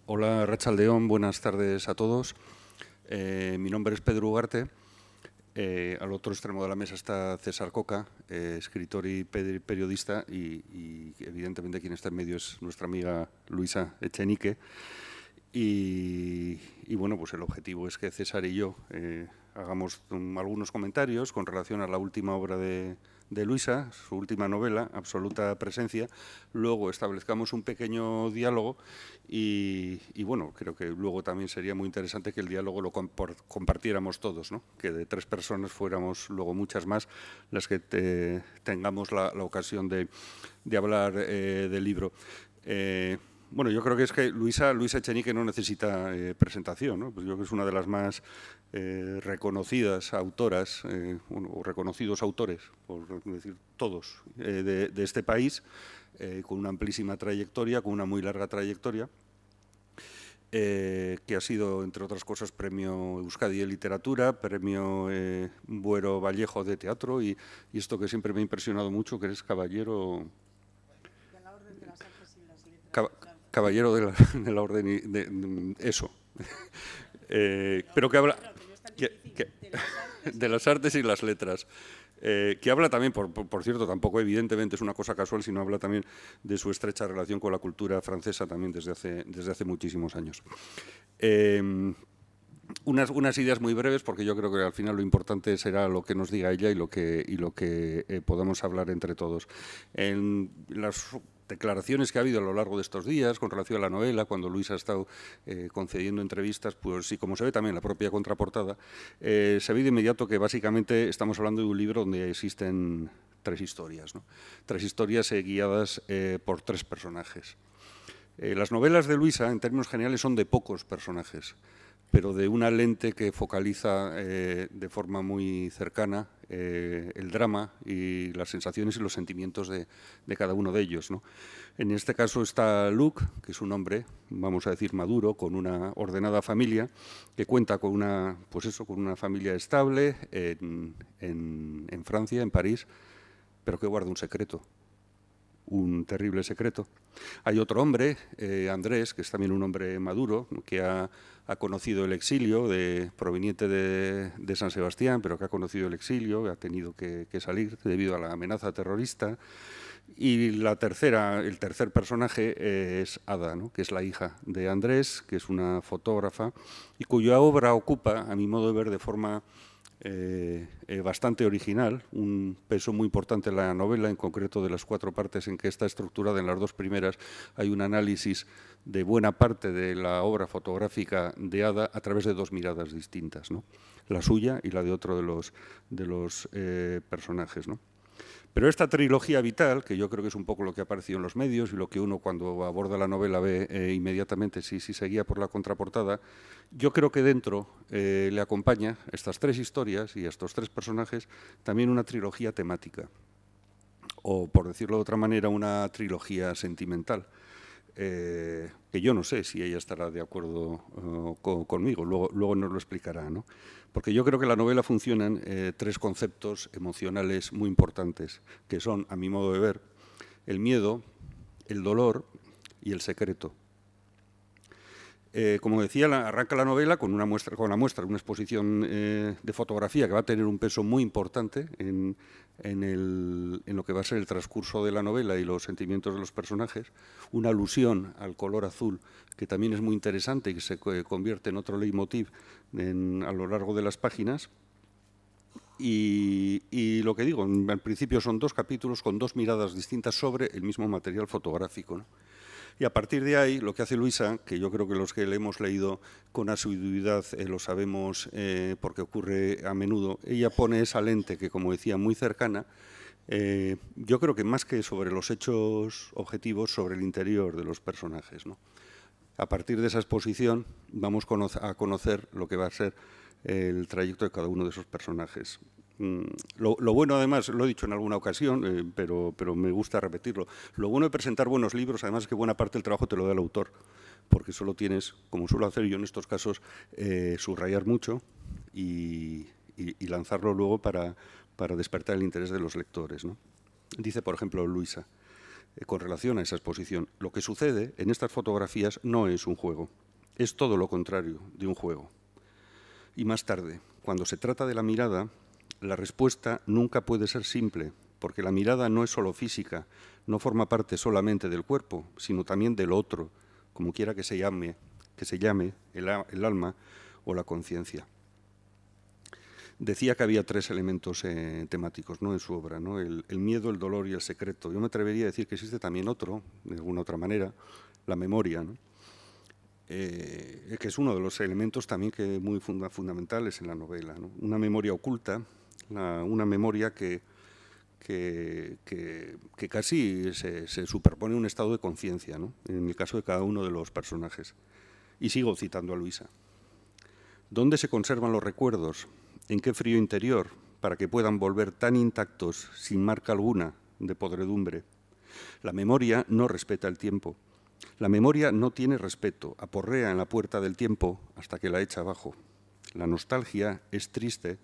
Hola, Arratsaldeon, buenas tardes a todos. Mi nombre es Pedro Ugarte. Al otro extremo de la mesa está César Coca, escritor y periodista, y evidentemente quien está en medio es nuestra amiga Luisa Echenique. Y bueno, pues el objetivo es que César y yo hagamos algunos comentarios con relación a la última obra de Luisa, su última novela, Absoluta Presencia. Luego establezcamos un pequeño diálogo y bueno, creo que luego también sería muy interesante que el diálogo lo compartiéramos todos, ¿no? Que de 3 personas fuéramos luego muchas más las que tengamos la ocasión de hablar del libro. Bueno, yo creo que es que Luisa Echenique no necesita presentación, ¿no? Pues yo creo que es una de las más reconocidas autoras, o reconocidos autores, por decir todos, de este país, con una amplísima trayectoria, con una muy larga trayectoria, que ha sido, entre otras cosas, premio Euskadi de Literatura, premio Buero Vallejo de Teatro, y esto que siempre me ha impresionado mucho, que eres caballero... De la Orden de las Artes y las Letras. Caballero de la Orden, eso. Pero que habla de las artes y las letras. Que habla también, por cierto, tampoco evidentemente es una cosa casual, sino habla también de su estrecha relación con la cultura francesa también desde hace muchísimos años. Unas ideas muy breves, porque yo creo que al final lo importante será lo que nos diga ella y lo que podamos hablar entre todos. En las declaraciones que ha habido a lo largo de estos días con relación a la novela, cuando Luis ha estado concediendo entrevistas, pues y como se ve también en la propia contraportada, se ve de inmediato que básicamente estamos hablando de un libro donde existen 3 historias, ¿no? 3 historias guiadas por 3 personajes. Las novelas de Luisa, en términos generales, son de pocos personajes, pero de una lente que focaliza de forma muy cercana el drama y las sensaciones y los sentimientos de cada uno de ellos, ¿no? En este caso está Luc, que es un hombre, vamos a decir, maduro, con una ordenada familia, que cuenta con una, pues eso, con una familia estable en Francia, en París, pero que guarda un secreto. Un terrible secreto. Hay otro hombre, Andrés, que es también un hombre maduro, que ha conocido el exilio, proveniente de San Sebastián, pero que ha conocido el exilio, ha tenido que salir debido a la amenaza terrorista. Y el tercer personaje es Ada, ¿no? Que es la hija de Andrés, que es una fotógrafa, y cuya obra ocupa, a mi modo de ver, de forma bastante original, un peso muy importante en la novela, en concreto de las 4 partes en que está estructurada. En las 2 primeras hay un análisis de buena parte de la obra fotográfica de Ada a través de 2 miradas distintas, ¿no? La suya y la de otro de los personajes, ¿no? Pero esta trilogía vital, que yo creo que es un poco lo que ha aparecido en los medios y lo que uno cuando aborda la novela ve inmediatamente si se guía por la contraportada, yo creo que dentro le acompaña a estas 3 historias y a estos 3 personajes también una trilogía temática, o por decirlo de otra manera, una trilogía sentimental. Que yo no sé si ella estará de acuerdo conmigo, luego nos lo explicará, ¿no? Porque yo creo que la novela funcionan 3 conceptos emocionales muy importantes, que son, a mi modo de ver, el miedo, el dolor y el secreto. Como decía, arranca la novela con una muestra, una exposición de fotografía que va a tener un peso muy importante en lo que va a ser el transcurso de la novela y los sentimientos de los personajes, una alusión al color azul que también es muy interesante y que se convierte en otro leitmotiv a lo largo de las páginas. Y lo que digo, al principio son 2 capítulos con 2 miradas distintas sobre el mismo material fotográfico, ¿no? Y a partir de ahí, lo que hace Luisa, que yo creo que los que le hemos leído con asiduidad lo sabemos porque ocurre a menudo, ella pone esa lente que, como decía, muy cercana, yo creo que más que sobre los hechos objetivos, sobre el interior de los personajes, ¿no? A partir de esa exposición vamos a conocer lo que va a ser el trayecto de cada uno de esos personajes. Lo bueno, además, lo he dicho en alguna ocasión, pero me gusta repetirlo, lo bueno de presentar buenos libros, además, es que buena parte del trabajo te lo da el autor, porque solo tienes, como suelo hacer yo en estos casos, subrayar mucho y lanzarlo luego para despertar el interés de los lectores, ¿no? Dice, por ejemplo, Luisa: con relación a esa exposición. Lo que sucede en estas fotografías no es un juego, es todo lo contrario de un juego. Y más tarde, cuando se trata de la mirada, la respuesta nunca puede ser simple, porque la mirada no es solo física, no forma parte solamente del cuerpo, sino también del otro, como quiera que se llame el alma o la conciencia. Decía que había 3 elementos temáticos, ¿no?, en su obra, ¿no?, el miedo, el dolor y el secreto. Yo me atrevería a decir que existe también otro, de alguna otra manera, la memoria, ¿no?, que es uno de los elementos también que muy fundamentales en la novela, ¿no? Una memoria oculta, una memoria que casi se superpone a un estado de conciencia, ¿no?, en el caso de cada uno de los personajes. Y sigo citando a Luisa. ¿Dónde se conservan los recuerdos? ¿En qué frío interior? Para que puedan volver tan intactos, sin marca alguna de podredumbre. La memoria no respeta el tiempo. La memoria no tiene respeto, aporrea en la puerta del tiempo hasta que la echa abajo. La nostalgia es triste,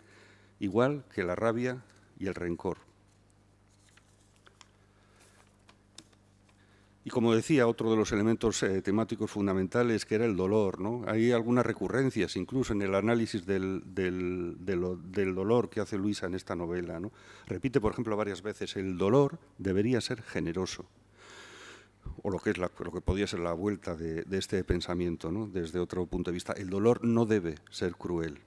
igual que la rabia y el rencor. Y como decía, otro de los elementos temáticos fundamentales, que era el dolor, ¿no? Hay algunas recurrencias, incluso en el análisis del dolor que hace Luisa en esta novela, ¿no? Repite, por ejemplo, varias veces, el dolor debería ser generoso, o lo que podría ser la vuelta de este pensamiento, ¿no?, desde otro punto de vista. El dolor no debe ser cruel.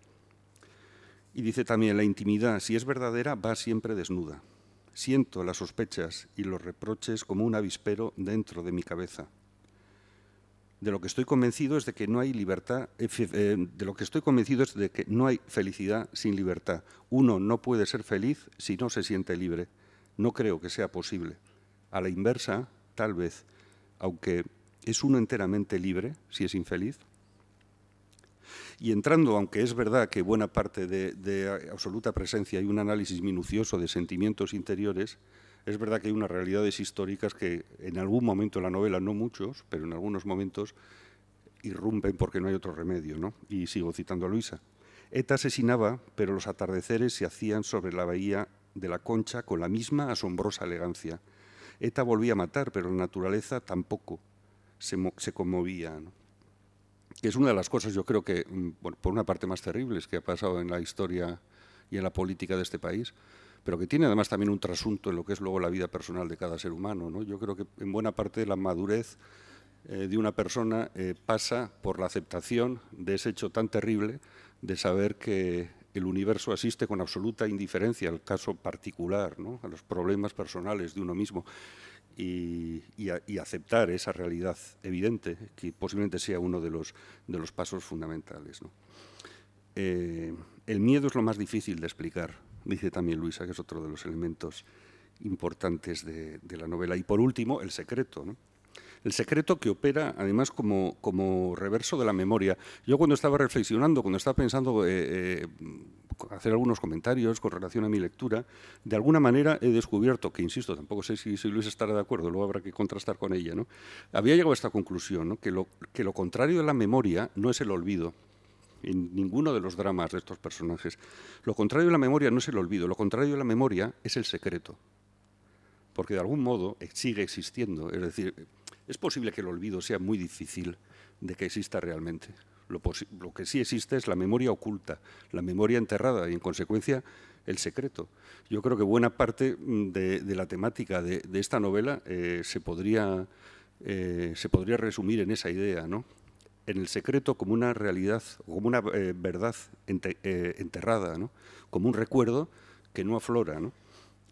Y dice también, la intimidad, si es verdadera, va siempre desnuda. Siento las sospechas y los reproches como un avispero dentro de mi cabeza. De lo que estoy convencido es de que no hay libertad, de lo que estoy convencido es de que no hay felicidad sin libertad. Uno no puede ser feliz si no se siente libre. No creo que sea posible. A la inversa, tal vez, aunque ¿es uno enteramente libre si es infeliz? Y entrando, aunque es verdad que buena parte de absoluta presencia hay un análisis minucioso de sentimientos interiores, es verdad que hay unas realidades históricas que en algún momento en la novela, no muchos, pero en algunos momentos irrumpen porque no hay otro remedio, ¿no? Y sigo citando a Luisa. ETA asesinaba, pero los atardeceres se hacían sobre la bahía de la Concha con la misma asombrosa elegancia. ETA volvía a matar, pero la naturaleza tampoco se conmovía, ¿no? Que es una de las cosas, yo creo que, bueno, por una parte más terribles que ha pasado en la historia y en la política de este país, pero que tiene además también un trasunto en lo que es luego la vida personal de cada ser humano, ¿no? Yo creo que en buena parte la madurez de una persona pasa por la aceptación de ese hecho tan terrible de saber que el universo asiste con absoluta indiferencia al caso particular, ¿no?, a los problemas personales de uno mismo. Y aceptar esa realidad evidente, que posiblemente sea uno de los pasos fundamentales, ¿no? El miedo es lo más difícil de explicar, dice también Luisa, que es otro de los elementos importantes de la novela. Y por último, el secreto, ¿no? El secreto que opera, además, como reverso de la memoria. Yo cuando estaba reflexionando, cuando estaba pensando hacer algunos comentarios con relación a mi lectura, de alguna manera he descubierto, que insisto, tampoco sé si Luis estará de acuerdo, luego habrá que contrastar con ella, ¿no? Había llegado a esta conclusión, ¿no?, que lo contrario de la memoria no es el olvido, en ninguno de los dramas de estos personajes. Lo contrario de la memoria no es el olvido, lo contrario de la memoria es el secreto, porque de algún modo sigue existiendo, es decir, es posible que el olvido sea muy difícil de que exista realmente. Lo que sí existe es la memoria oculta, la memoria enterrada y, en consecuencia, el secreto. Yo creo que buena parte de la temática de esta novela se podría resumir en esa idea, ¿no?, en el secreto como una realidad, como una verdad enterrada, ¿no?, como un recuerdo que no aflora, ¿no?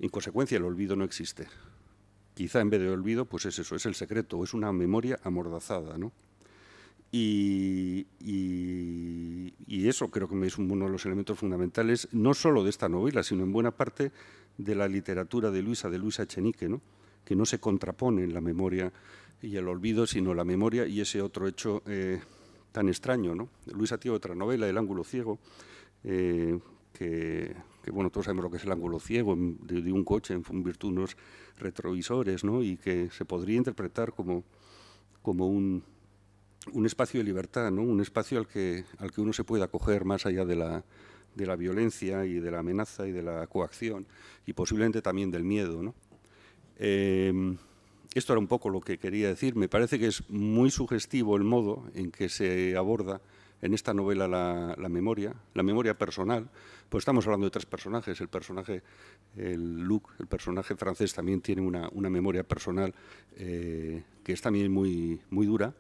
En consecuencia, el olvido no existe. Quizá en vez de olvido, pues es eso, es el secreto, o es una memoria amordazada, ¿no? Y eso creo que es uno de los elementos fundamentales, no solo de esta novela, sino en buena parte de la literatura de Luisa Echenique, ¿no?, que no se contrapone en la memoria y el olvido, sino la memoria y ese otro hecho tan extraño, ¿no? Luisa tiene otra novela, El ángulo ciego, que bueno, todos sabemos lo que es el ángulo ciego de un coche en virtud de unos retrovisores, ¿no?, y que se podría interpretar como un espacio de libertad, ¿no?, un espacio al que uno se puede acoger más allá de la violencia y de la amenaza y de la coacción y posiblemente también del miedo, ¿no? esto era un poco lo que quería decir. Me parece que es muy sugestivo el modo en que se aborda en esta novela la memoria personal. Pues estamos hablando de tres personajes. Luc, el personaje francés, también tiene una memoria personal que es también muy, muy dura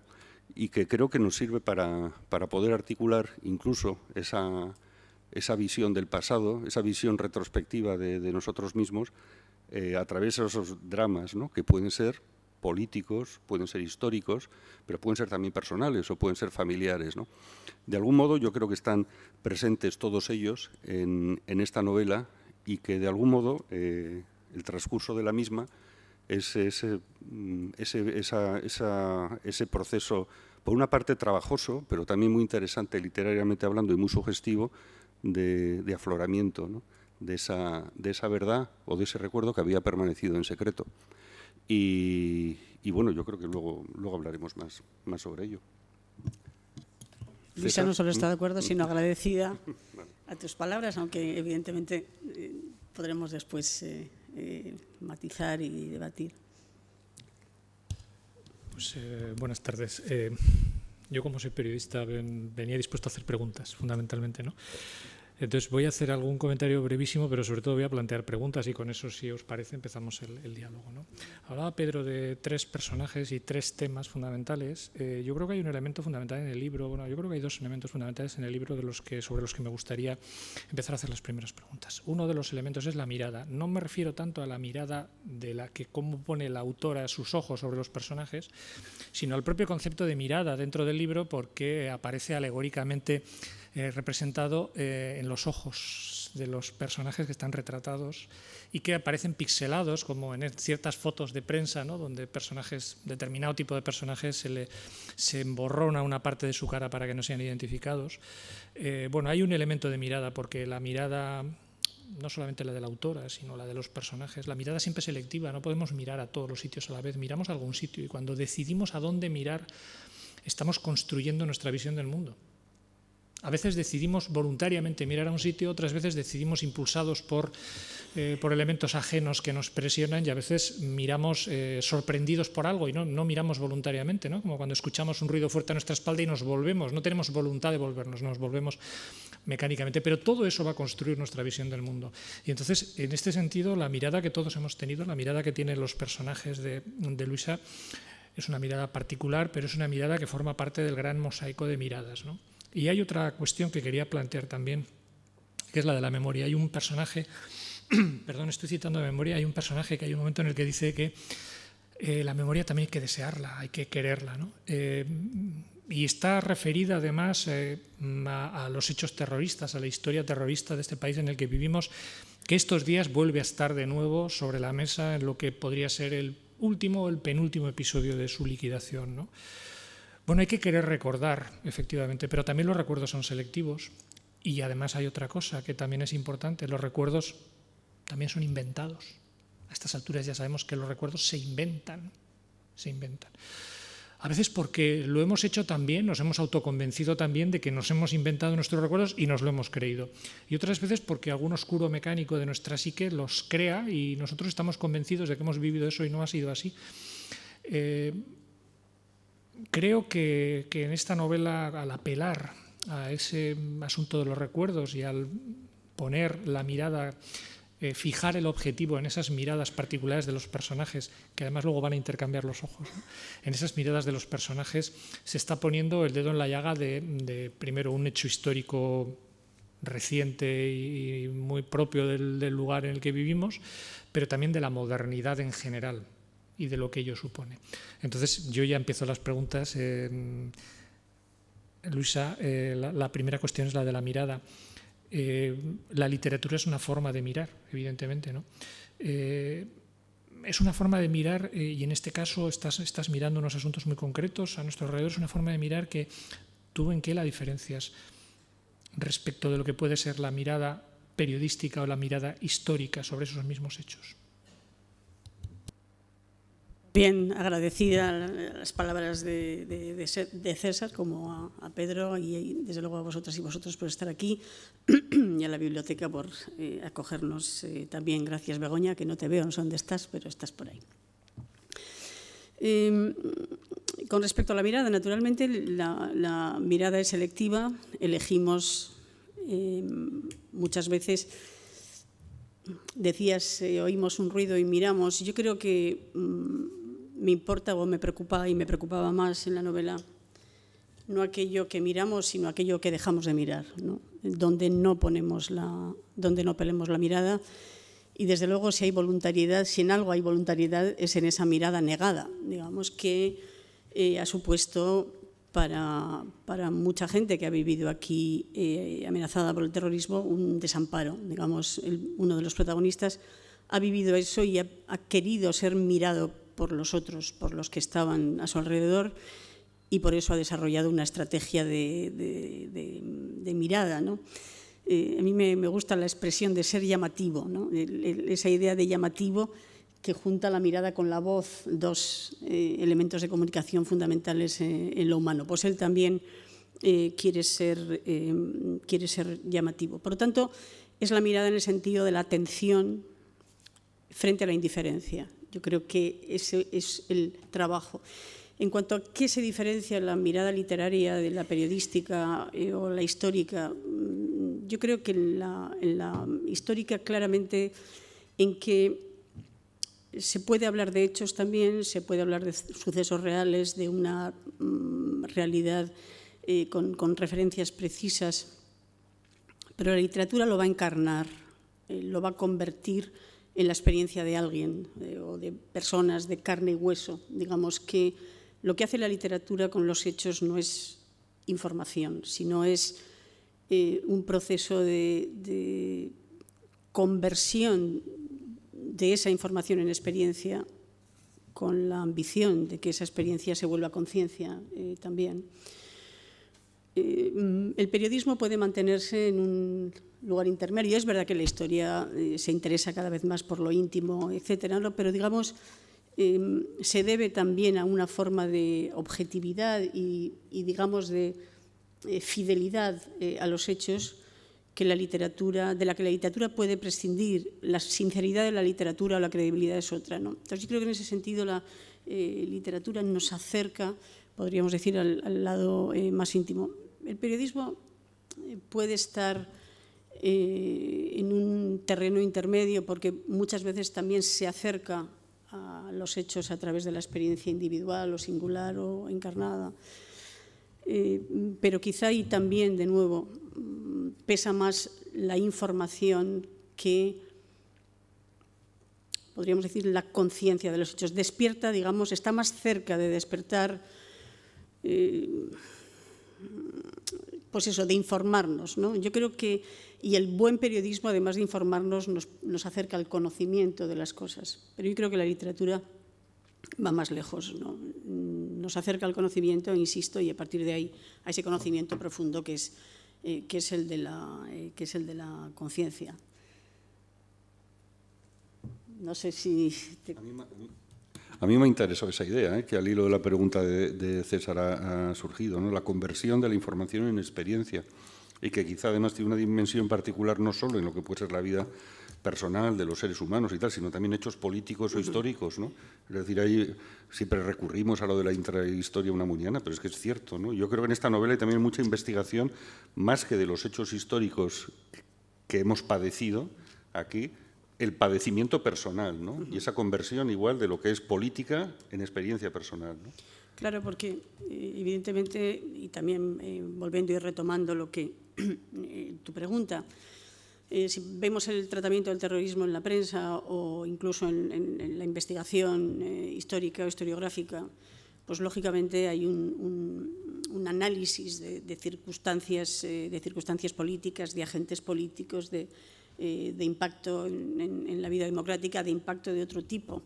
y que creo que nos sirve para poder articular incluso esa visión del pasado, esa visión retrospectiva de nosotros mismos a través de esos dramas, ¿no?, que pueden ser políticos, pueden ser históricos, pero pueden ser también personales o pueden ser familiares, ¿no? De algún modo yo creo que están presentes todos ellos en esta novela y que de algún modo el transcurso de la misma es ese proceso, por una parte trabajoso, pero también muy interesante literariamente hablando y muy sugestivo de afloramiento, ¿no?, de esa verdad o de ese recuerdo que había permanecido en secreto. Y bueno, yo creo que luego hablaremos más sobre ello. Luisa no solo está de acuerdo, sino agradecida a tus palabras, aunque evidentemente podremos después matizar y debatir. Pues buenas tardes. Yo, como soy periodista, venía dispuesto a hacer preguntas, fundamentalmente, ¿no? Entonces voy a hacer algún comentario brevísimo, pero sobre todo voy a plantear preguntas y con eso, si os parece, empezamos el diálogo, ¿no? Hablaba Pedro de tres personajes y tres temas fundamentales. Yo creo que hay un elemento fundamental en el libro, bueno, yo creo que hay dos elementos fundamentales en el libro sobre los que me gustaría empezar a hacer las primeras preguntas. Uno de los elementos es la mirada. No me refiero tanto a la mirada de la que cómo pone la autora sus ojos sobre los personajes, sino al propio concepto de mirada dentro del libro, porque aparece alegóricamente representado en los ojos de los personajes que están retratados y que aparecen pixelados, como en ciertas fotos de prensa, ¿no?, donde determinado tipo de personajes se emborrona una parte de su cara para que no sean identificados. Bueno, hay un elemento de mirada, porque la mirada, no solamente la de la autora, sino la de los personajes, la mirada siempre es selectiva, no podemos mirar a todos los sitios a la vez, miramos a algún sitio y cuando decidimos a dónde mirar, estamos construyendo nuestra visión del mundo. A veces decidimos voluntariamente mirar a un sitio, otras veces decidimos impulsados por elementos ajenos que nos presionan y a veces miramos sorprendidos por algo y no miramos voluntariamente, ¿no? Como cuando escuchamos un ruido fuerte a nuestra espalda y nos volvemos, no tenemos voluntad de volvernos, nos volvemos mecánicamente, pero todo eso va a construir nuestra visión del mundo. Y entonces, en este sentido, la mirada que todos hemos tenido, la mirada que tienen los personajes de Luisa, es una mirada particular, pero es una mirada que forma parte del gran mosaico de miradas, ¿no? Y hay otra cuestión que quería plantear también, que es la de la memoria. Hay un personaje, perdón, estoy citando de memoria, hay un personaje que hay un momento en el que dice que la memoria también hay que desearla, hay que quererla, ¿no? Y está referida además a los hechos terroristas, a la historia terrorista de este país en el que vivimos, que estos días vuelve a estar de nuevo sobre la mesa en lo que podría ser el último o el penúltimo episodio de su liquidación, ¿no? Bueno, hay que querer recordar, efectivamente, pero también los recuerdos son selectivos y además hay otra cosa que también es importante, los recuerdos también son inventados. A estas alturas ya sabemos que los recuerdos se inventan. A veces porque lo hemos hecho también, nos hemos autoconvencido también de que nos hemos inventado nuestros recuerdos y nos lo hemos creído. Y otras veces porque algún oscuro mecánico de nuestra psique los crea y nosotros estamos convencidos de que hemos vivido eso y no ha sido así. Creo que en esta novela, al apelar a ese asunto de los recuerdos y al poner la mirada, fijar el objetivo en esas miradas particulares de los personajes, que además luego van a intercambiar los ojos, ¿no? En esas miradas de los personajes se está poniendo el dedo en la llaga de primero, un hecho histórico reciente y muy propio del lugar en el que vivimos, pero también de la modernidad en general y de lo que ello supone. Entonces, yo ya empiezo las preguntas. Luisa, la primera cuestión es la de la mirada. La literatura es una forma de mirar, evidentemente, ¿no? Es una forma de mirar, y en este caso estás mirando unos asuntos muy concretos a nuestro alrededor, es una forma de mirar que tú en qué la diferencias respecto de lo que puede ser la mirada periodística o la mirada histórica sobre esos mismos hechos. Bien, agradecida las palabras de César, como a Pedro y desde luego a vosotras y vosotros por estar aquí y a la biblioteca por acogernos también. Gracias, Begoña, que no te veo, no sé dónde estás, pero estás por ahí. Con respecto a la mirada, naturalmente la mirada es selectiva, elegimos muchas veces, decías, oímos un ruido y miramos. Yo creo que me importa o me preocupa y me preocupaba más en la novela no aquello que miramos, sino aquello que dejamos de mirar, ¿no? Donde no ponemos donde no pelemos la mirada. Y desde luego, si hay voluntariedad, si en algo hay voluntariedad, es en esa mirada negada, digamos, que ha supuesto para mucha gente que ha vivido aquí amenazada por el terrorismo un desamparo. Digamos, uno de los protagonistas ha vivido eso y ha querido ser mirado por los otros, por los que estaban a su alrededor, y por eso ha desarrollado una estrategia de mirada, ¿no? A mí me gusta la expresión de ser llamativo, ¿no? Esa idea de llamativo que junta la mirada con la voz, dos elementos de comunicación fundamentales en lo humano. Pues él también quiere ser llamativo. Por lo tanto, es la mirada en el sentido de la atención frente a la indiferencia. Yo creo que ese es el trabajo. En cuanto a qué se diferencia la mirada literaria de la periodística o la histórica, yo creo que en la histórica claramente en que se puede hablar de hechos también, se puede hablar de sucesos reales, de una realidad con referencias precisas, pero la literatura lo va a encarnar, lo va a convertir en la experiencia de alguien o de personas de carne y hueso. Digamos que lo que hace la literatura con los hechos no es información, sino es un proceso de conversión de esa información en experiencia, con la ambición de que esa experiencia se vuelva conciencia también. El periodismo puede mantenerse en un lugar intermedio. Es verdad que la historia se interesa cada vez más por lo íntimo, etcétera, ¿no? Pero digamos, se debe también a una forma de objetividad y digamos, de fidelidad a los hechos de la que la literatura puede prescindir. La sinceridad de la literatura o la credibilidad es otra, ¿no? Entonces, yo creo que en ese sentido la literatura nos acerca, podríamos decir, al lado más íntimo. El periodismo puede estar en un terreno intermedio porque muchas veces también se acerca a los hechos a través de la experiencia individual o singular o encarnada. Pero quizá ahí también, de nuevo, pesa más la información que, podríamos decir, la conciencia de los hechos. Despierta, digamos, está más cerca de despertar, pues eso, de informarnos, ¿no? Yo creo que, y el buen periodismo, además de informarnos, nos acerca al conocimiento de las cosas. Pero yo creo que la literatura va más lejos, ¿no? Nos acerca al conocimiento, insisto, y a partir de ahí a ese conocimiento profundo que es el de la conciencia. No sé si... A mí me interesó esa idea, que al hilo de la pregunta de César ha surgido, ¿no? La conversión de la información en experiencia, y que quizá además tiene una dimensión particular no solo en lo que puede ser la vida personal de los seres humanos y tal, sino también hechos políticos o históricos, ¿no? Es decir, ahí siempre recurrimos a lo de la intrahistoria unamuniana, pero es que es cierto, ¿no? Yo creo que en esta novela hay también mucha investigación, más que de los hechos históricos que hemos padecido aquí, el padecimiento personal, ¿no? Y esa conversión igual de lo que es política en experiencia personal, ¿no? Claro, porque evidentemente, y también volviendo y retomando lo que tu pregunta, si vemos el tratamiento del terrorismo en la prensa o incluso en la investigación histórica o historiográfica, pues lógicamente hay un análisis de circunstancias políticas, de agentes políticos, de impacto en la vida democrática, de impacto de otro tipo.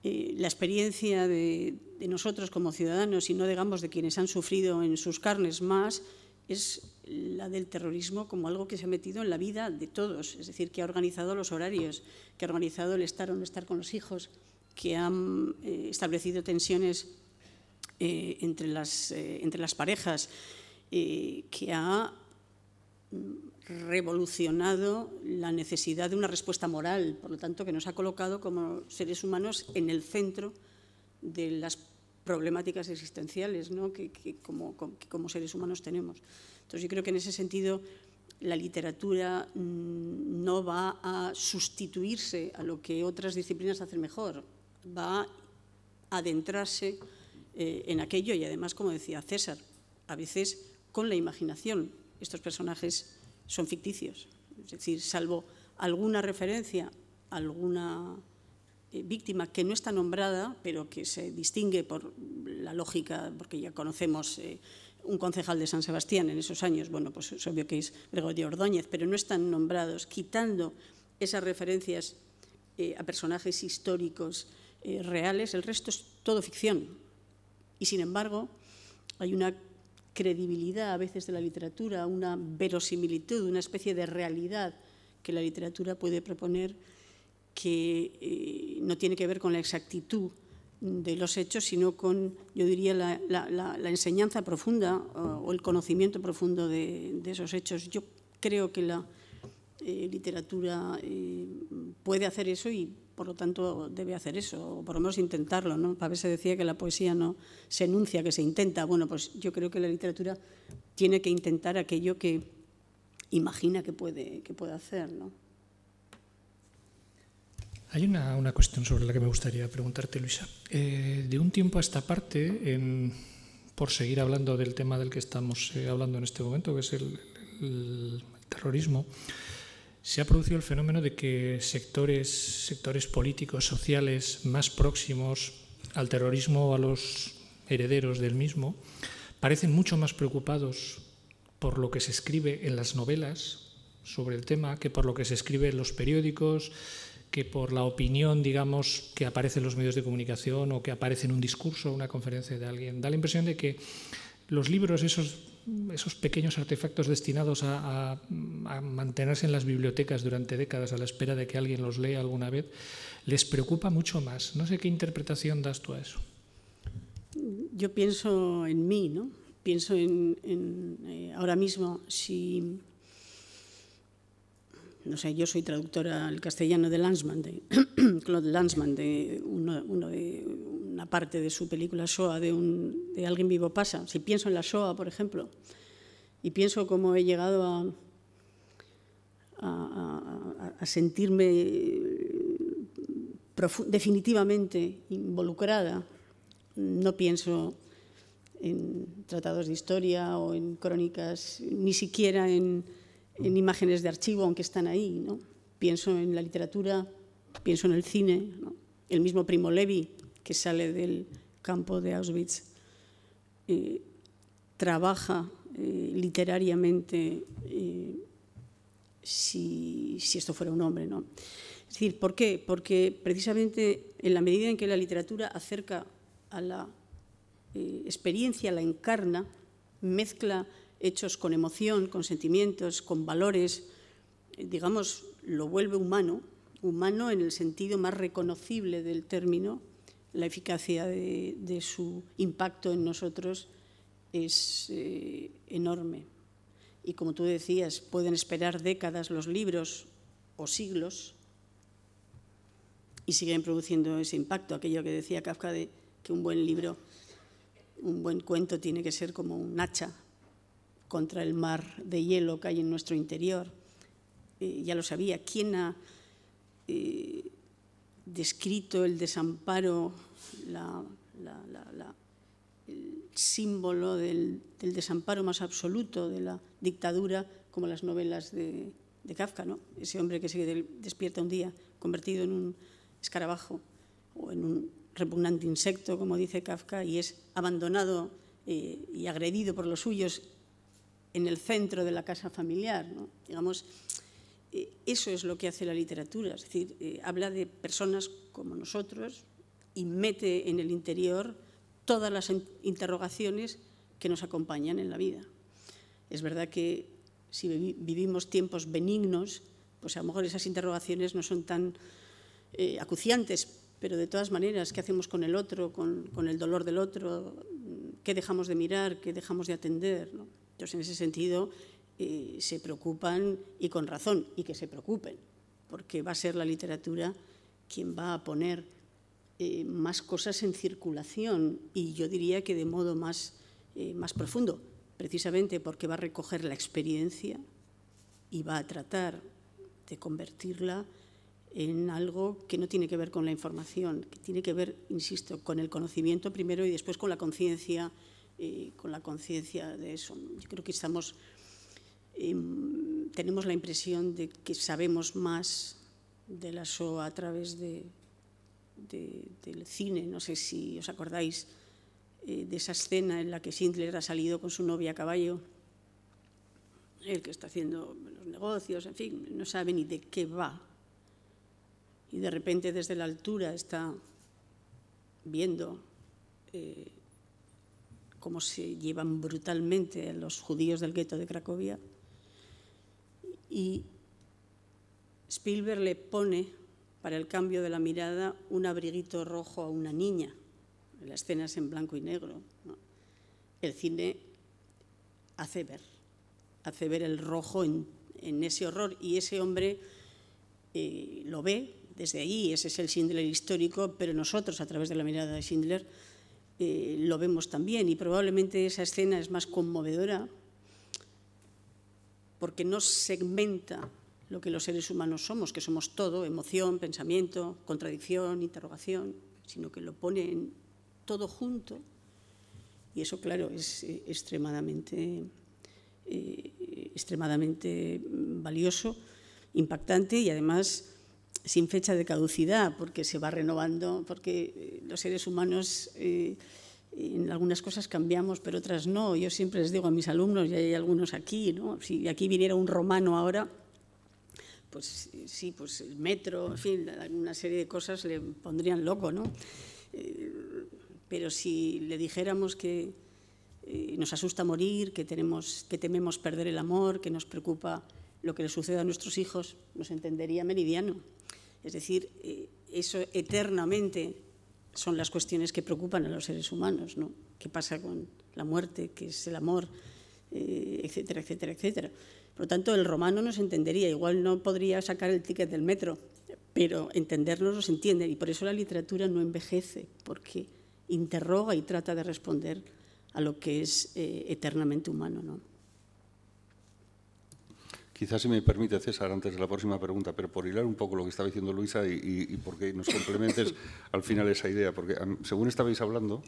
La experiencia de nosotros como ciudadanos, y no digamos de quienes han sufrido en sus carnes más, es la del terrorismo como algo que se ha metido en la vida de todos, es decir, que ha organizado los horarios, que ha organizado el estar o no estar con los hijos, que han establecido tensiones entre las parejas, que ha revolucionado la necesidad de una respuesta moral, por lo tanto, que nos ha colocado como seres humanos en el centro de las problemáticas existenciales, ¿no? que como seres humanos tenemos. Entonces, yo creo que en ese sentido la literatura no va a sustituirse a lo que otras disciplinas hacen mejor, va a adentrarse en aquello y además, como decía César, a veces con la imaginación. Estos personajes son ficticios, es decir, salvo alguna referencia, alguna víctima que no está nombrada, pero que se distingue por la lógica, porque ya conocemos un concejal de San Sebastián en esos años, bueno, pues es obvio que es Gregorio Ordóñez, pero no están nombrados, quitando esas referencias a personajes históricos reales, el resto es todo ficción. Y sin embargo, hay una credibilidad a veces de la literatura, una verosimilitud, una especie de realidad que la literatura puede proponer que no tiene que ver con la exactitud de los hechos, sino con, yo diría, la enseñanza profunda o el conocimiento profundo de esos hechos. Yo creo que la literatura puede hacer eso y, por lo tanto, debe hacer eso, o por lo menos intentarlo, ¿no? A veces decía que la poesía no se enuncia, que se intenta. Bueno, pues yo creo que la literatura tiene que intentar aquello que imagina que puede hacer, ¿no? Hay una cuestión sobre la que me gustaría preguntarte, Luisa. De un tiempo a esta parte, por seguir hablando del tema del que estamos hablando en este momento, que es el terrorismo, se ha producido el fenómeno de que sectores políticos, sociales más próximos al terrorismo o a los herederos del mismo parecen mucho más preocupados por lo que se escribe en las novelas sobre el tema que por lo que se escribe en los periódicos, que por la opinión, digamos, que aparece en los medios de comunicación o que aparece en un discurso o una conferencia de alguien. Da la impresión de que los libros, esos pequeños artefactos destinados a mantenerse en las bibliotecas durante décadas a la espera de que alguien los lea alguna vez, les preocupa mucho más. No sé qué interpretación das tú a eso. Yo pienso en mí, ¿no? Pienso ahora mismo, si... No sé, yo soy traductora al castellano de Lanzmann, de Claude Lanzmann, de una parte de su película Shoah, de Alguien vivo pasa. Si pienso en la Shoah, por ejemplo, y pienso cómo he llegado a sentirme definitivamente involucrada, no pienso en tratados de historia o en crónicas, ni siquiera en imágenes de archivo, aunque están ahí, ¿no? Pienso en la literatura, pienso en el cine, ¿no? El mismo Primo Levi, que sale del campo de Auschwitz, trabaja literariamente si esto fuera un hombre, ¿no? Es decir, ¿por qué? Porque precisamente en la medida en que la literatura acerca a la experiencia, la encarna, mezcla hechos con emoción, con sentimientos, con valores, digamos, lo vuelve humano en el sentido más reconocible del término. La eficacia de su impacto en nosotros es enorme. Y como tú decías, pueden esperar décadas los libros o siglos y siguen produciendo ese impacto. Aquello que decía Kafka de que un buen libro, un buen cuento tiene que ser como un hacha contra el mar de hielo que hay en nuestro interior. Ya lo sabía. ¿Quién ha descrito el desamparo, el símbolo del desamparo más absoluto de la dictadura, como las novelas de Kafka, ¿no? Ese hombre que se despierta un día convertido en un escarabajo o en un repugnante insecto, como dice Kafka, y es abandonado y agredido por los suyos en el centro de la casa familiar, ¿no? Digamos, eso es lo que hace la literatura, es decir, habla de personas como nosotros y mete en el interior todas las interrogaciones que nos acompañan en la vida. Es verdad que si vivimos tiempos benignos, pues a lo mejor esas interrogaciones no son tan acuciantes, pero de todas maneras, ¿qué hacemos con el otro, con el dolor del otro? ¿Qué dejamos de mirar? ¿Qué dejamos de atender? ¿No? Entonces, en ese sentido, se preocupan, y con razón, y que se preocupen, porque va a ser la literatura quien va a poner más cosas en circulación, y yo diría que de modo más profundo, precisamente porque va a recoger la experiencia y va a tratar de convertirla en algo que no tiene que ver con la información, que tiene que ver, insisto, con el conocimiento primero y después con la conciencia de eso. Yo creo que tenemos la impresión de que sabemos más de la Shoah a través del cine. No sé si os acordáis de esa escena en la que Schindler ha salido con su novia a caballo, el que está haciendo los negocios, en fin, no sabe ni de qué va. Y de repente desde la altura está viendo cómo se llevan brutalmente a los judíos del gueto de Cracovia. Y Spielberg le pone, para el cambio de la mirada, un abriguito rojo a una niña. La escena es en blanco y negro, ¿no? El cine hace ver el rojo en ese horror, y ese hombre lo ve desde ahí. Ese es el Schindler histórico, pero nosotros, a través de la mirada de Schindler, lo vemos también, y probablemente esa escena es más conmovedora porque no segmenta lo que los seres humanos somos, que somos todo: emoción, pensamiento, contradicción, interrogación, sino que lo pone en todo junto, y eso, claro, es extremadamente valioso, impactante, y además sin fecha de caducidad, porque se va renovando, porque los seres humanos en algunas cosas cambiamos, pero otras no. Yo siempre les digo a mis alumnos, y hay algunos aquí, ¿no? Si aquí viniera un romano ahora, pues sí, pues el metro, en fin, una serie de cosas le pondrían loco, ¿no? Pero si le dijéramos que nos asusta morir, que tememos perder el amor, que nos preocupa lo que le suceda a nuestros hijos, nos entendería meridiano. Es decir, eso eternamente son las cuestiones que preocupan a los seres humanos, ¿no? ¿Qué pasa con la muerte? ¿Qué es el amor? Etcétera, etcétera, etcétera. Por lo tanto, el romano nos entendería. Igual no podría sacar el ticket del metro, pero entendernos nos entiende. Y por eso la literatura no envejece, porque interroga y trata de responder a lo que es eternamente humano, ¿no? Quizás, si me permite, César, antes de la próxima pregunta, pero por hilar un poco lo que estaba diciendo Luisa y porque nos complementes al final esa idea, porque según estabais hablando,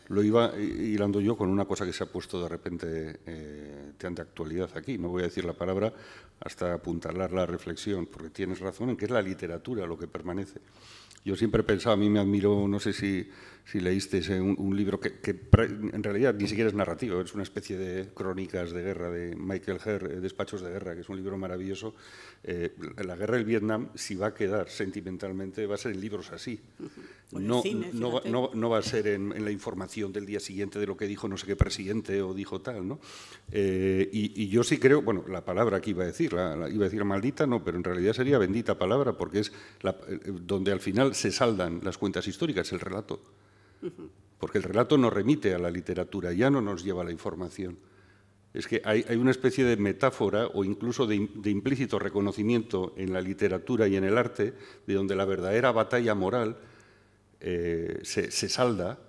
lo iba hilando yo con una cosa que se ha puesto de repente de actualidad aquí. No voy a decir la palabra hasta apuntalar la reflexión, porque tienes razón en que es la literatura lo que permanece. Yo siempre he pensado, a mí me admiró, no sé si leísteis un libro que en realidad ni siquiera es narrativo, es una especie de crónicas de guerra de Michael Herr, Despachos de guerra, que es un libro maravilloso. La guerra del Vietnam, si va a quedar sentimentalmente, va a ser en libros así. No va a ser en la información del día siguiente de lo que dijo no sé qué presidente o dijo tal, ¿no? Y yo sí creo, bueno, la palabra que iba a decir, iba a decir maldita, no, pero en realidad sería bendita palabra, porque es donde al final se saldan las cuentas históricas, el relato. Porque el relato nos remite a la literatura, ya no nos lleva a la información. Es que hay una especie de metáfora o incluso de implícito reconocimiento en la literatura y en el arte, de donde la verdadera batalla moral se salda,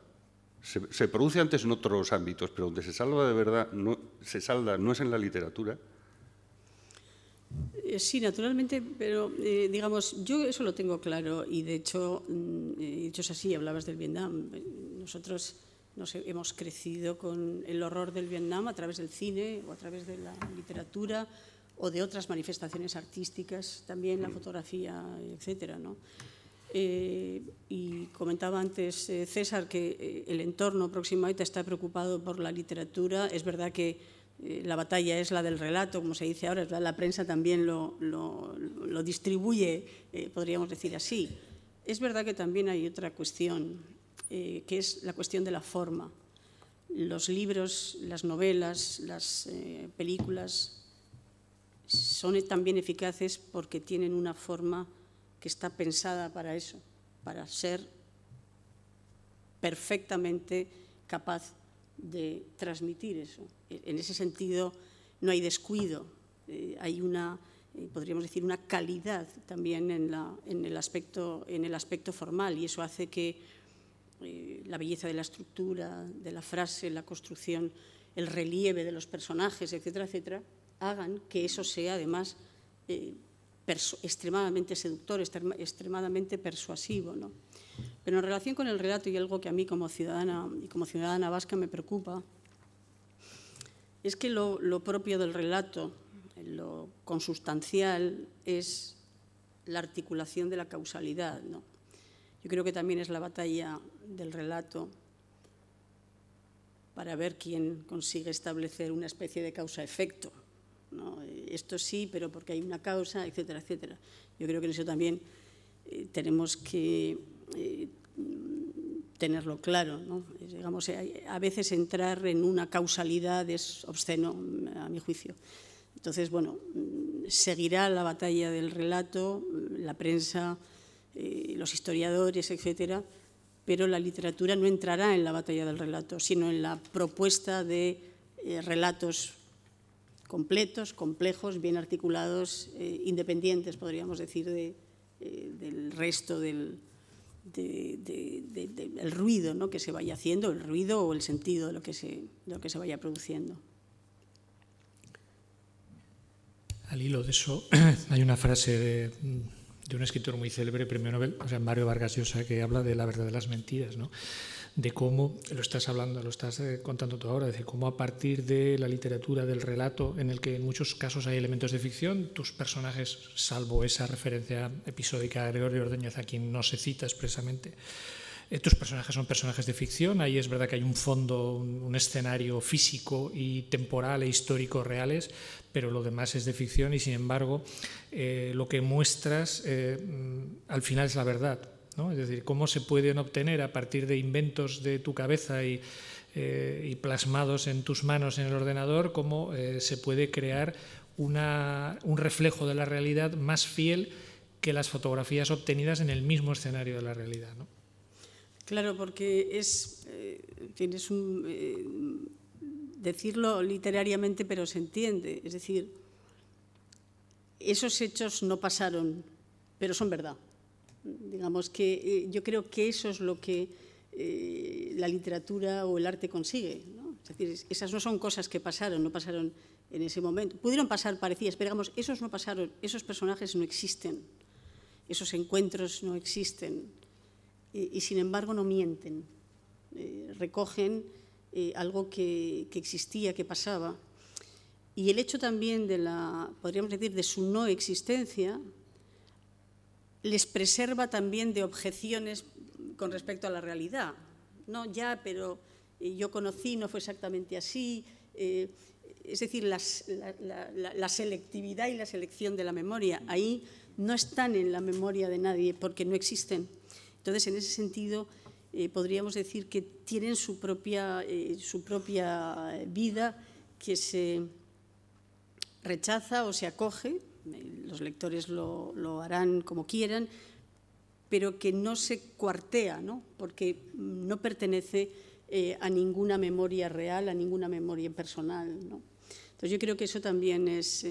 se produce antes en otros ámbitos, pero donde se salva de verdad, no es en la literatura. Sí, naturalmente, pero digamos, yo eso lo tengo claro, y de hecho es así. Hablabas del Vietnam. Nosotros hemos crecido con el horror del Vietnam a través del cine o a través de la literatura o de otras manifestaciones artísticas, también la fotografía, etcétera, ¿no? Y comentaba antes César que el entorno próximo a ETA está preocupado por la literatura. Es verdad que la batalla es la del relato, como se dice ahora, la prensa también lo distribuye, podríamos decir así. Es verdad que también hay otra cuestión, que es la cuestión de la forma. Los libros, las novelas, las películas son también eficaces porque tienen una forma que está pensada para eso, para ser perfectamente capaz de transmitir eso. En ese sentido no hay descuido, hay una podríamos decir, una calidad también en el aspecto formal, y eso hace que la belleza de la estructura, de la frase, la construcción, el relieve de los personajes, etcétera, etcétera, hagan que eso sea además extremadamente seductor, extremadamente persuasivo, ¿no? Pero en relación con el relato, y algo que a mí como ciudadana vasca me preocupa, es que lo propio del relato, lo consustancial, es la articulación de la causalidad, ¿no? Yo creo que también es la batalla del relato para ver quién consigue establecer una especie de causa-efecto, ¿no? Esto sí, pero porque hay una causa, etcétera, etcétera. Yo creo que en eso también tenemos que tenerlo claro, ¿no? Digamos, a veces entrar en una causalidad es obsceno, a mi juicio. Entonces, bueno, seguirá la batalla del relato, la prensa, los historiadores, etcétera, pero la literatura no entrará en la batalla del relato, sino en la propuesta de relatos completos, complejos, bien articulados, independientes, podríamos decir, del resto del ruido, ¿no?, que se vaya haciendo, el ruido o el sentido de lo que se vaya produciendo. Al hilo de eso, hay una frase de un escritor muy célebre, premio Nobel, o sea, Mario Vargas Llosa, que habla de la verdad de las mentiras, ¿no? De cómo, lo estás contando tú ahora, de decir, cómo a partir de la literatura, del relato, en el que en muchos casos hay elementos de ficción, tus personajes, salvo esa referencia episódica a Gregorio Ordóñez, a quien no se cita expresamente, tus personajes son personajes de ficción. Ahí es verdad que hay un fondo, un escenario físico y temporal e histórico reales, pero lo demás es de ficción y, sin embargo, lo que muestras al final es la verdad, ¿no? Es decir, cómo se pueden obtener a partir de inventos de tu cabeza y plasmados en tus manos en el ordenador, cómo se puede crear un reflejo de la realidad más fiel que las fotografías obtenidas en el mismo escenario de la realidad, ¿no? Claro, porque decirlo literariamente, pero se entiende. Es decir, esos hechos no pasaron, pero son verdad. Digamos que yo creo que eso es lo que la literatura o el arte consigue, ¿no? Es decir, esas no son cosas que pasaron, no pasaron en ese momento. Pudieron pasar parecidas, pero digamos, esos no pasaron, esos personajes no existen, esos encuentros no existen. Y sin embargo no mienten, recogen algo que existía, que pasaba. Y el hecho también podríamos decir, de su no existencia, les preserva también de objeciones con respecto a la realidad. No, ya, pero yo conocí, no fue exactamente así. Es decir, la selectividad y la selección de la memoria, ahí no están en la memoria de nadie porque no existen. Entonces, en ese sentido, podríamos decir que tienen su propia vida, que se rechaza o se acoge, los lectores lo harán como quieran, pero que no se cuartea, ¿no? Porque no pertenece a ninguna memoria real, a ninguna memoria personal, ¿no? Entonces, yo creo que eso también es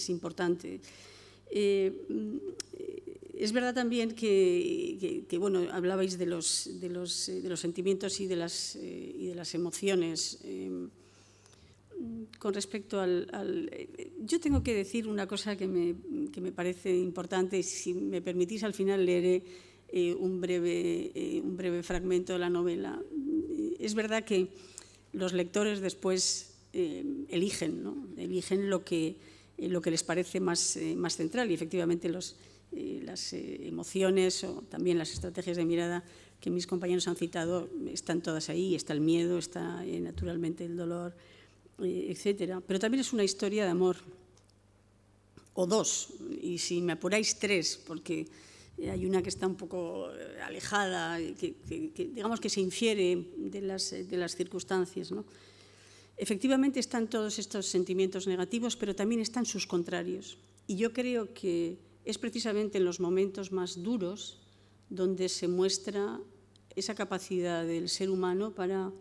importante. Es verdad también que bueno, hablabais de los sentimientos y de las emociones. Con respecto yo tengo que decir una cosa que me parece importante, y si me permitís al final leeré un breve fragmento de la novela. Es verdad que los lectores después eligen, ¿no? Eligen lo que les parece más central, y efectivamente las emociones o también las estrategias de mirada que mis compañeros han citado están todas ahí. Está el miedo, está naturalmente el dolor, etcétera. Pero también es una historia de amor, o dos, y si me apuráis tres, porque hay una que está un poco alejada, que digamos que se infiere de las circunstancias, ¿no? Efectivamente están todos estos sentimientos negativos, pero también están sus contrarios. Y yo creo que es precisamente en los momentos más duros donde se muestra esa capacidad del ser humano para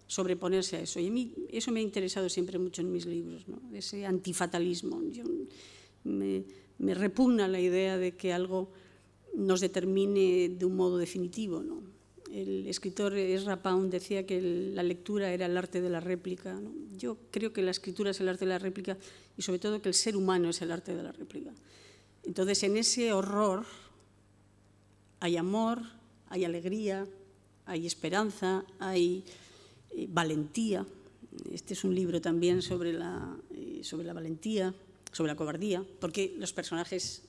sobreponerse a eso. Y a mí eso me ha interesado siempre mucho en mis libros, ¿no? Ese antifatalismo. Me repugna la idea de que algo nos determine de un modo definitivo, ¿no? El escritor Ezra Pound decía que la lectura era el arte de la réplica, ¿no? Yo creo que la escritura es el arte de la réplica y sobre todo que el ser humano es el arte de la réplica. Entonces, en ese horror hay amor, hay alegría, hay esperanza, hay valentía. Este es un libro también sobre la valentía, sobre la cobardía, porque los personajes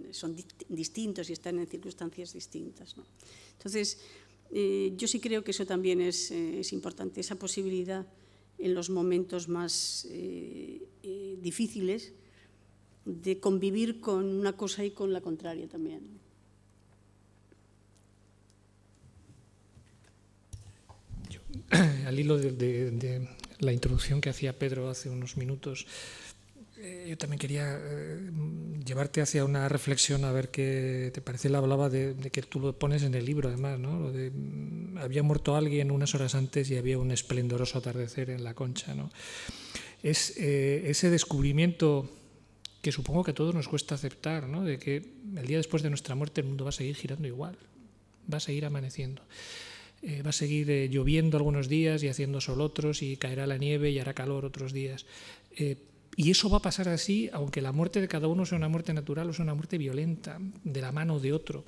son distintos y están en circunstancias distintas, ¿no? Entonces, yo sí creo que eso también es importante, esa posibilidad en los momentos más difíciles de convivir con una cosa y con la contraria también. Al hilo de la introducción que hacía Pedro hace unos minutos, yo también quería llevarte hacia una reflexión, a ver qué te parece. Él hablaba de que tú lo pones en el libro, además, ¿no? Lo de, había muerto alguien unas horas antes y había un esplendoroso atardecer en la Concha, ¿no? Es ese descubrimiento que supongo que a todos nos cuesta aceptar, ¿no? De que el día después de nuestra muerte el mundo va a seguir girando igual, va a seguir amaneciendo. Va a seguir lloviendo algunos días y haciendo sol otros, y caerá la nieve y hará calor otros días. Y eso va a pasar así, aunque la muerte de cada uno sea una muerte natural o sea una muerte violenta, de la mano de otro.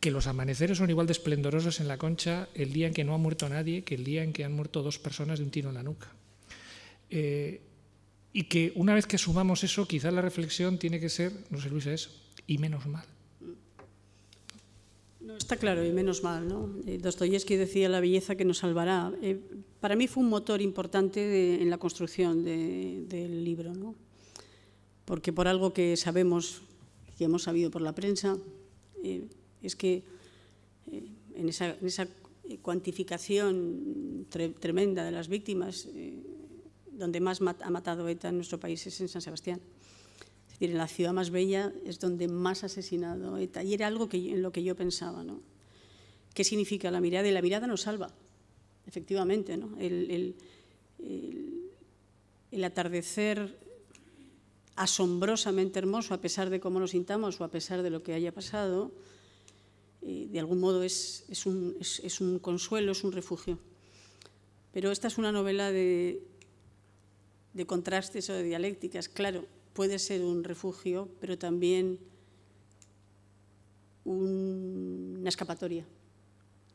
Que los amaneceres son igual de esplendorosos en la Concha el día en que no ha muerto nadie que el día en que han muerto 2 personas de un tiro en la nuca. Y que una vez que sumamos eso, quizás la reflexión tiene que ser, no sé, Luisa, eso, y menos mal. No, está claro, y menos mal, ¿no? Dostoyevski decía la belleza que nos salvará. Para mí fue un motor importante en la construcción del libro, ¿no? Porque por algo que sabemos, que hemos sabido por la prensa, es que en esa cuantificación tremenda de las víctimas, donde más ha matado ETA en nuestro país es en San Sebastián. Es decir, en la ciudad más bella es donde más ha asesinado ETA. Y era algo en lo que yo pensaba, ¿no? ¿Qué significa la mirada? Y la mirada nos salva, efectivamente, ¿no? El atardecer asombrosamente hermoso, a pesar de cómo nos sintamos o a pesar de lo que haya pasado, de algún modo es un consuelo, es un refugio. Pero esta es una novela de contrastes o de dialécticas. Claro, puede ser un refugio, pero también una escapatoria,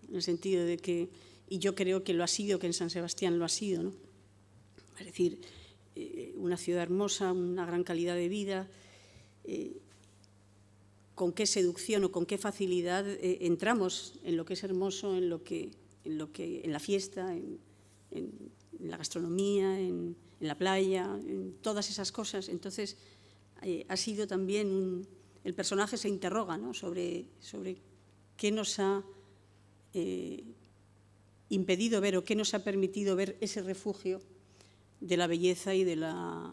en el sentido de que, y yo creo que lo ha sido, que en San Sebastián lo ha sido, ¿no? Es decir, una ciudad hermosa, una gran calidad de vida, con qué seducción o con qué facilidad entramos en lo que es hermoso, en la fiesta, en la gastronomía, en la playa, en todas esas cosas. Entonces, ha sido también el personaje se interroga, ¿no? sobre qué nos ha impedido ver o qué nos ha permitido ver ese refugio de la belleza y de la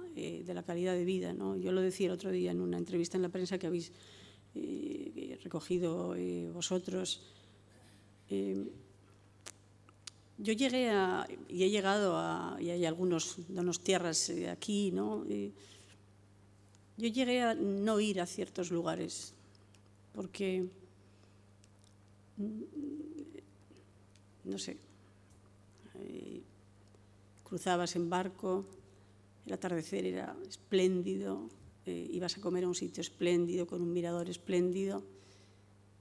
calidad de vida, ¿no? Yo lo decía el otro día en una entrevista en la prensa que habéis recogido vosotros. Yo llegué y he llegado y hay algunos donostiarras aquí, ¿no? Yo llegué a no ir a ciertos lugares porque, no sé, cruzabas en barco, el atardecer era espléndido, ibas a comer a un sitio espléndido, con un mirador espléndido,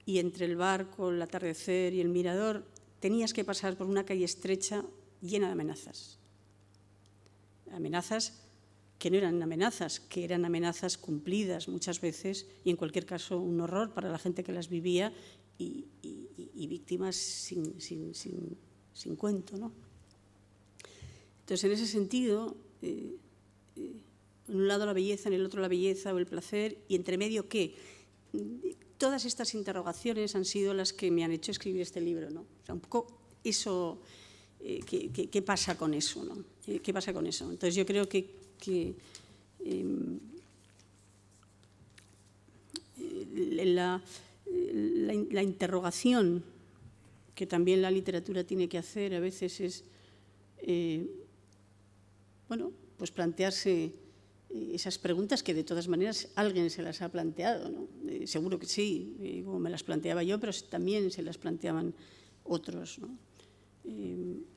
y entre el barco, el atardecer y el mirador tenías que pasar por una calle estrecha llena de amenazas. Amenazas que no eran amenazas, que eran amenazas cumplidas muchas veces y en cualquier caso un horror para la gente que las vivía y víctimas sin cuento, ¿no? Entonces, en ese sentido, en un lado la belleza, en el otro la belleza o el placer, y entre medio, ¿qué? Todas estas interrogaciones han sido las que me han hecho escribir este libro, ¿no? O sea, un poco eso, ¿qué pasa con eso, ¿no? ¿Qué pasa con eso? Entonces, yo creo que la interrogación que también la literatura tiene que hacer a veces es bueno, pues plantearse esas preguntas que de todas maneras alguien se las ha planteado, ¿no? Seguro que sí, como me las planteaba yo, pero también se las planteaban otros, ¿no?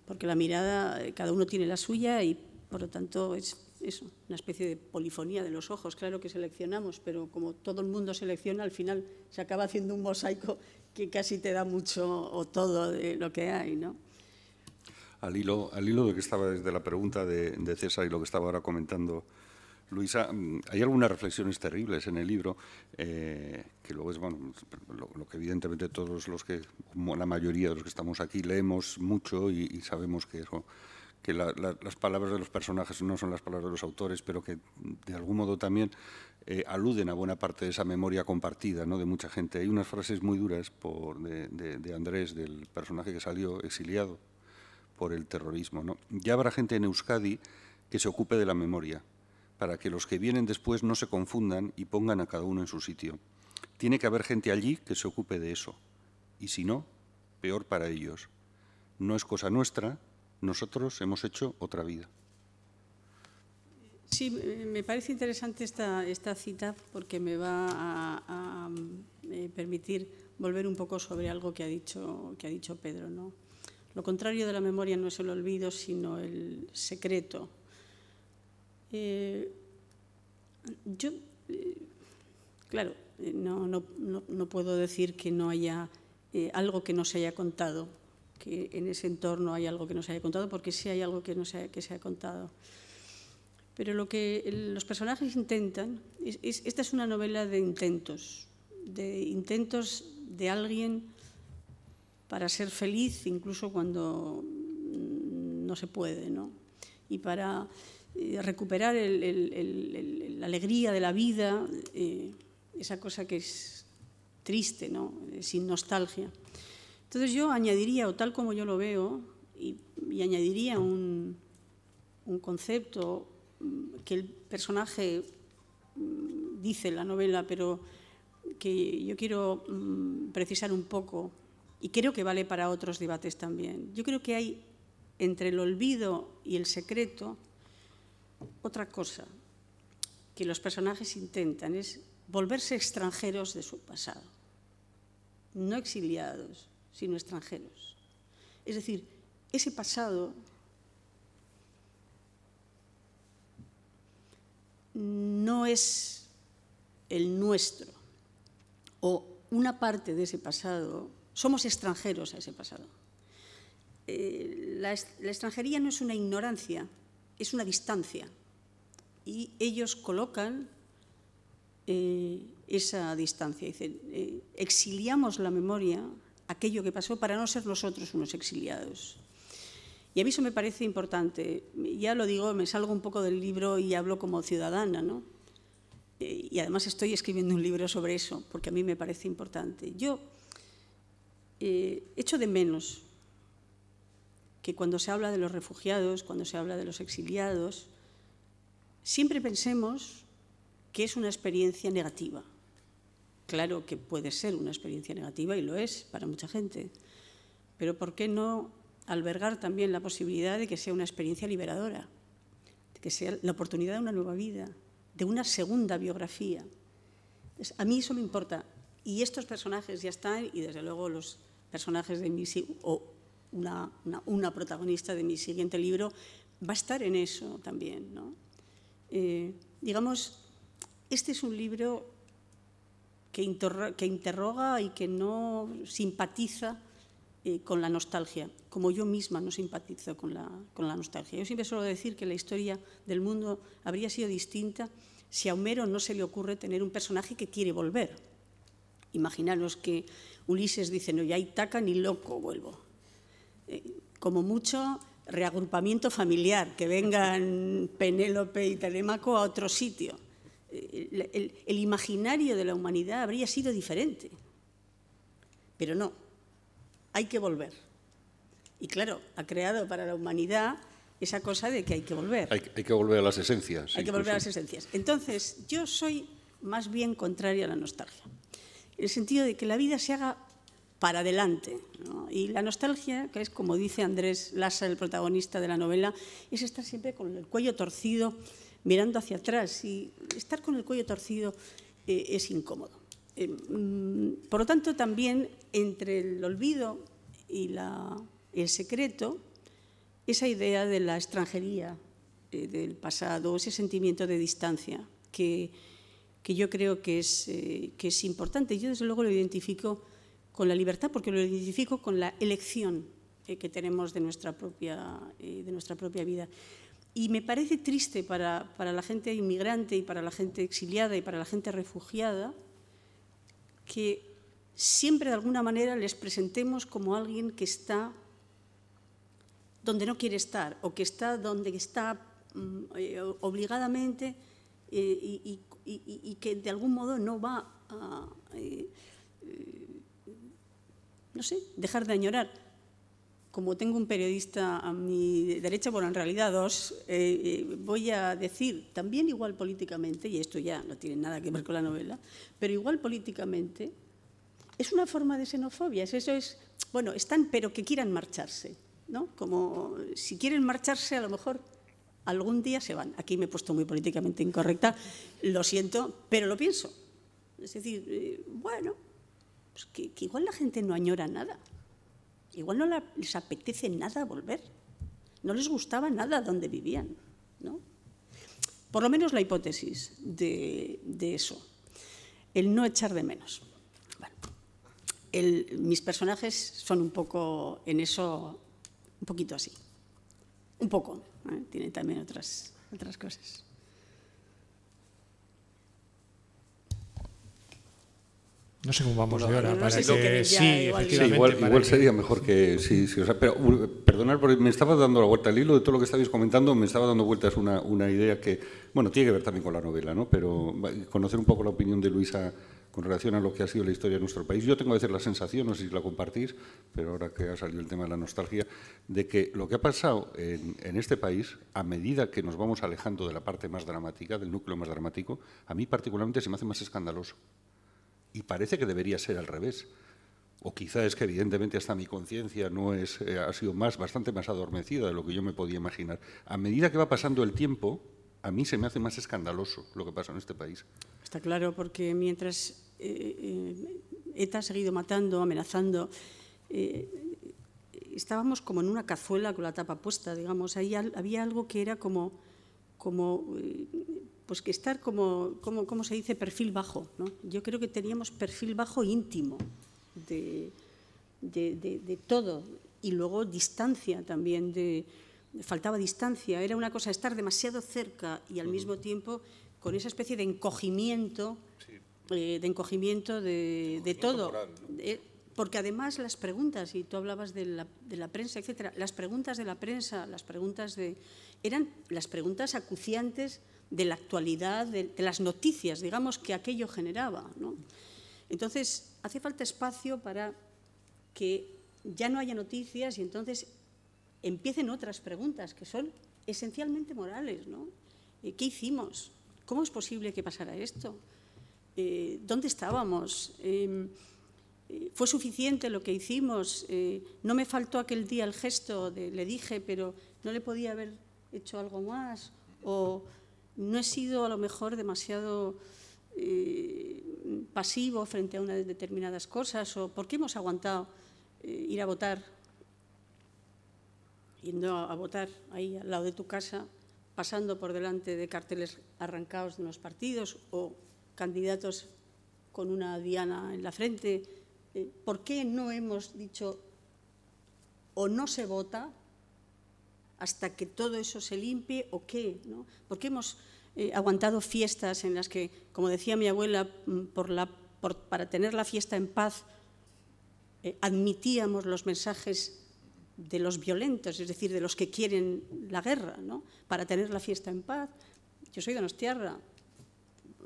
Porque la mirada, cada uno tiene la suya y por lo tanto es eso, una especie de polifonía de los ojos. Claro que seleccionamos, pero como todo el mundo selecciona, al final se acaba haciendo un mosaico que casi te da mucho o todo de lo que hay, ¿no? Al hilo de que estaba desde la pregunta de César y lo que estaba ahora comentando Luisa, hay algunas reflexiones terribles en el libro, que luego es, bueno, lo que evidentemente todos los que, como la mayoría de los que estamos aquí, leemos mucho y sabemos que eso, que las palabras de los personajes no son las palabras de los autores, pero que de algún modo también aluden a buena parte de esa memoria compartida, ¿no?, de mucha gente. Hay unas frases muy duras de Andrés, del personaje que salió exiliado por el terrorismo, ¿no? Ya habrá gente en Euskadi que se ocupe de la memoria, para que los que vienen después no se confundan y pongan a cada uno en su sitio. Tiene que haber gente allí que se ocupe de eso, y si no, peor para ellos. No es cosa nuestra, nosotros hemos hecho otra vida. Sí, me parece interesante esta cita porque me va a permitir volver un poco sobre algo que ha dicho Pedro, ¿no? Lo contrario de la memoria no es el olvido, sino el secreto. Yo, claro, no puedo decir que no haya algo que no se haya contado, que en ese entorno hay algo que no se haya contado, porque sí hay algo que se ha contado. Pero lo que los personajes intentan, esta es una novela de intentos de alguien para ser feliz incluso cuando no se puede, ¿no? Y para recuperar la alegría de la vida, esa cosa que es triste, ¿no?, sin nostalgia. Entonces yo añadiría, o tal como yo lo veo, y añadiría un concepto que el personaje dice en la novela, pero que yo quiero precisar un poco, y creo que vale para otros debates también. Yo creo que hay entre el olvido y el secreto otra cosa que los personajes intentan, es volverse extranjeros de su pasado. No exiliados, sino extranjeros. Es decir, ese pasado no es el nuestro, o una parte de ese pasado, somos extranjeros a ese pasado. La extranjería no es una ignorancia, es una distancia, y ellos colocan esa distancia. Dicen, exiliamos la memoria, aquello que pasó, para no ser nosotros unos exiliados. Y a mí eso me parece importante. Ya lo digo, me salgo un poco del libro y hablo como ciudadana, ¿no? Y además estoy escribiendo un libro sobre eso, porque a mí me parece importante. Yo echo de menos que cuando se habla de los refugiados, cuando se habla de los exiliados, siempre pensemos que es una experiencia negativa. Claro que puede ser una experiencia negativa, y lo es para mucha gente, pero ¿por qué no albergar también la posibilidad de que sea una experiencia liberadora, de que sea la oportunidad de una nueva vida, de una segunda biografía? Entonces, a mí eso me importa, y estos personajes ya están, y desde luego los personajes de una protagonista de mi siguiente libro va a estar en eso también, ¿no? Digamos, este es un libro que interroga y que no simpatiza con la nostalgia, como yo misma no simpatizo con la nostalgia. Yo siempre suelo decir que la historia del mundo habría sido distinta si a Homero no se le ocurre tener un personaje que quiere volver. Imaginaros que Ulises dice, no, ya Ítaca ni loco vuelvo. Como mucho, reagrupamiento familiar, que vengan Penélope y Telémaco a otro sitio. El imaginario de la humanidad habría sido diferente, pero no, hay que volver. Y claro, ha creado para la humanidad esa cosa de que hay que volver. Hay que volver a las esencias. Hay que volver a las esencias. Entonces, yo soy más bien contraria a la nostalgia, en el sentido de que la vida se haga para adelante, ¿no? Y la nostalgia, que es como dice Andrés Lassa, el protagonista de la novela, es estar siempre con el cuello torcido, mirando hacia atrás. Y estar con el cuello torcido es incómodo. Por lo tanto, también entre el olvido y el secreto, esa idea de la extranjería del pasado, ese sentimiento de distancia que yo creo que es importante. Yo, desde luego, lo identifico con la libertad, porque lo identifico con la elección que tenemos de nuestra propia vida. Y me parece triste para la gente inmigrante y para la gente exiliada y para la gente refugiada que siempre de alguna manera les presentemos como alguien que está donde no quiere estar o que está donde está obligadamente y que de algún modo no va a no sé, dejar de añorar. Como tengo un periodista a mi derecha, bueno, en realidad dos, voy a decir, también igual políticamente, y esto ya no tiene nada que ver con la novela, pero igual políticamente, es una forma de xenofobia. Eso es, bueno, están, pero que quieran marcharse, ¿no? Como si quieren marcharse, a lo mejor algún día se van. Aquí me he puesto muy políticamente incorrecta, lo siento, pero lo pienso. Es decir, bueno, pues que igual la gente no añora nada. Igual no les apetece nada volver, no les gustaba nada donde vivían, ¿no? Por lo menos la hipótesis de eso, el no echar de menos. Bueno, mis personajes son un poco en eso, un poquito así, un poco, ¿eh? Tienen también otras cosas. No sé cómo vamos de hora, no para sé que si sí, igual. efectivamente. Sí, igual sería mejor que sí, o sea, pero perdonad, porque me estaba dando la vuelta al hilo de todo lo que estabais comentando, me estaba dando vueltas una idea que, bueno, tiene que ver también con la novela, ¿no? Pero conocer un poco la opinión de Luisa con relación a lo que ha sido la historia de nuestro país. Yo tengo a veces la sensación, no sé si la compartís, pero ahora que ha salido el tema de la nostalgia, de que lo que ha pasado en este país, a medida que nos vamos alejando de la parte más dramática, del núcleo más dramático, a mí particularmente se me hace más escandaloso. Y parece que debería ser al revés. O quizá es que evidentemente hasta mi conciencia no ha sido bastante más adormecida de lo que yo me podía imaginar. A medida que va pasando el tiempo, a mí se me hace más escandaloso lo que pasa en este país. Está claro, porque mientras ETA ha seguido matando, amenazando, estábamos como en una cazuela con la tapa puesta, digamos. Ahí había algo que era como pues que estar como se dice, perfil bajo, ¿no? Yo creo que teníamos perfil bajo íntimo de todo, y luego distancia también, faltaba distancia. Era una cosa estar demasiado cerca y al mismo tiempo con esa especie de encogimiento, de todo. Moral, ¿no? Porque además las preguntas, y tú hablabas de la prensa, etcétera, las preguntas de la prensa, eran las preguntas acuciantes de la actualidad, de las noticias, digamos, que aquello generaba, ¿no? Entonces, hace falta espacio para que ya no haya noticias y entonces empiecen otras preguntas que son esencialmente morales, ¿no? ¿Qué hicimos? ¿Cómo es posible que pasara esto? ¿Dónde estábamos? ¿Fue suficiente lo que hicimos? ¿No me faltó aquel día el gesto le dije, pero no le podía haber hecho algo más? ¿O no he sido a lo mejor demasiado pasivo frente a unas determinadas cosas? ¿O por qué hemos aguantado ir a votar, yendo a votar ahí al lado de tu casa, pasando por delante de carteles arrancados de unos partidos o candidatos con una diana en la frente? ¿Por qué no hemos dicho o no se vota hasta que todo eso se limpie o qué, ¿no? ¿Por qué hemos aguantado fiestas en las que, como decía mi abuela, para tener la fiesta en paz admitíamos los mensajes de los violentos, es decir, de los que quieren la guerra, ¿no? Para tener la fiesta en paz? Yo soy donostiarra,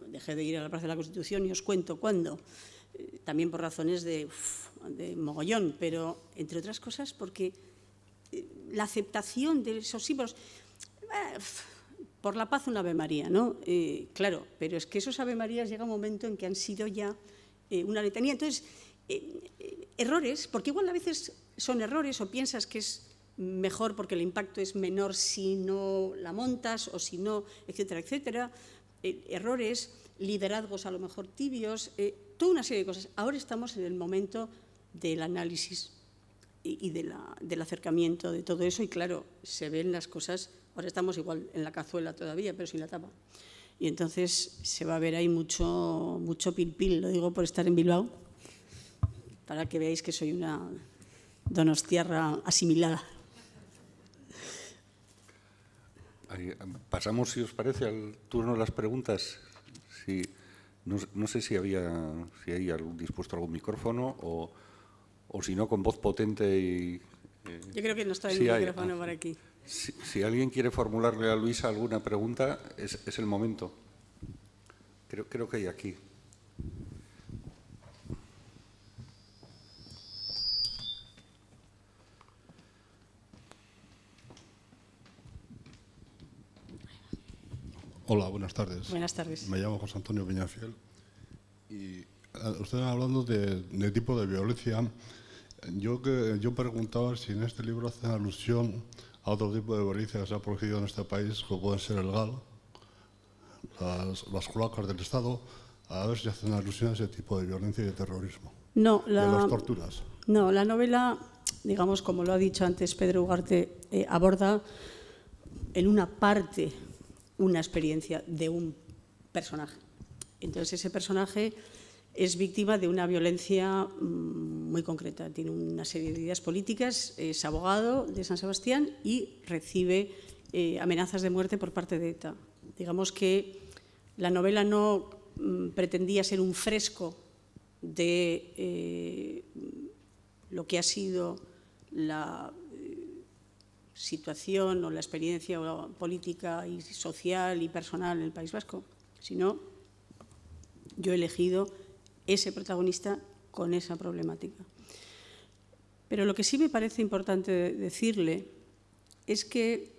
dejé de ir a la Plaza de la Constitución y os cuento cuándo, también por razones de mogollón, pero entre otras cosas porque la aceptación de esos símbolos, por la paz una Ave María, ¿no? Claro, pero es que esos Ave Marías llega un momento en que han sido ya una letanía. Entonces, errores, porque igual a veces son errores o piensas que es mejor porque el impacto es menor si no la montas o si no, etcétera, etcétera. Errores, liderazgos a lo mejor tibios, toda una serie de cosas. Ahora estamos en el momento del análisis y del acercamiento de todo eso y claro, se ven las cosas, ahora estamos igual en la cazuela todavía, pero sin la tapa. Y entonces se va a ver ahí mucho pil-pil, lo digo por estar en Bilbao, para que veáis que soy una donostiarra asimilada. Pasamos, si os parece, al turno de las preguntas. Sí, no sé si hay dispuesto algún micrófono o si no, con voz potente y... Yo creo que no está el micrófono por aquí. Si alguien quiere formularle a Luisa alguna pregunta, es el momento. Creo que hay aquí. Hola, buenas tardes. Buenas tardes. Me llamo José Antonio Peñafiel y ustedes hablando de tipo de violencia, yo preguntaba si en este libro hacen alusión a otro tipo de violencia que se ha producido en este país, como puede ser el GAL, las cloacas del Estado, a ver si hacen alusión a ese tipo de violencia y de terrorismo. No, de las torturas. No, la novela, digamos, como lo ha dicho antes Pedro Ugarte, aborda en una parte una experiencia de un personaje. Entonces, ese personaje es víctima de una violencia muy concreta. Tiene una serie de ideas políticas, es abogado de San Sebastián y recibe amenazas de muerte por parte de ETA. Digamos que la novela no pretendía ser un fresco de lo que ha sido la situación o la experiencia política y social y personal en el País Vasco, sino yo he elegido ese protagonista con esa problemática. Pero lo que sí me parece importante decirle es que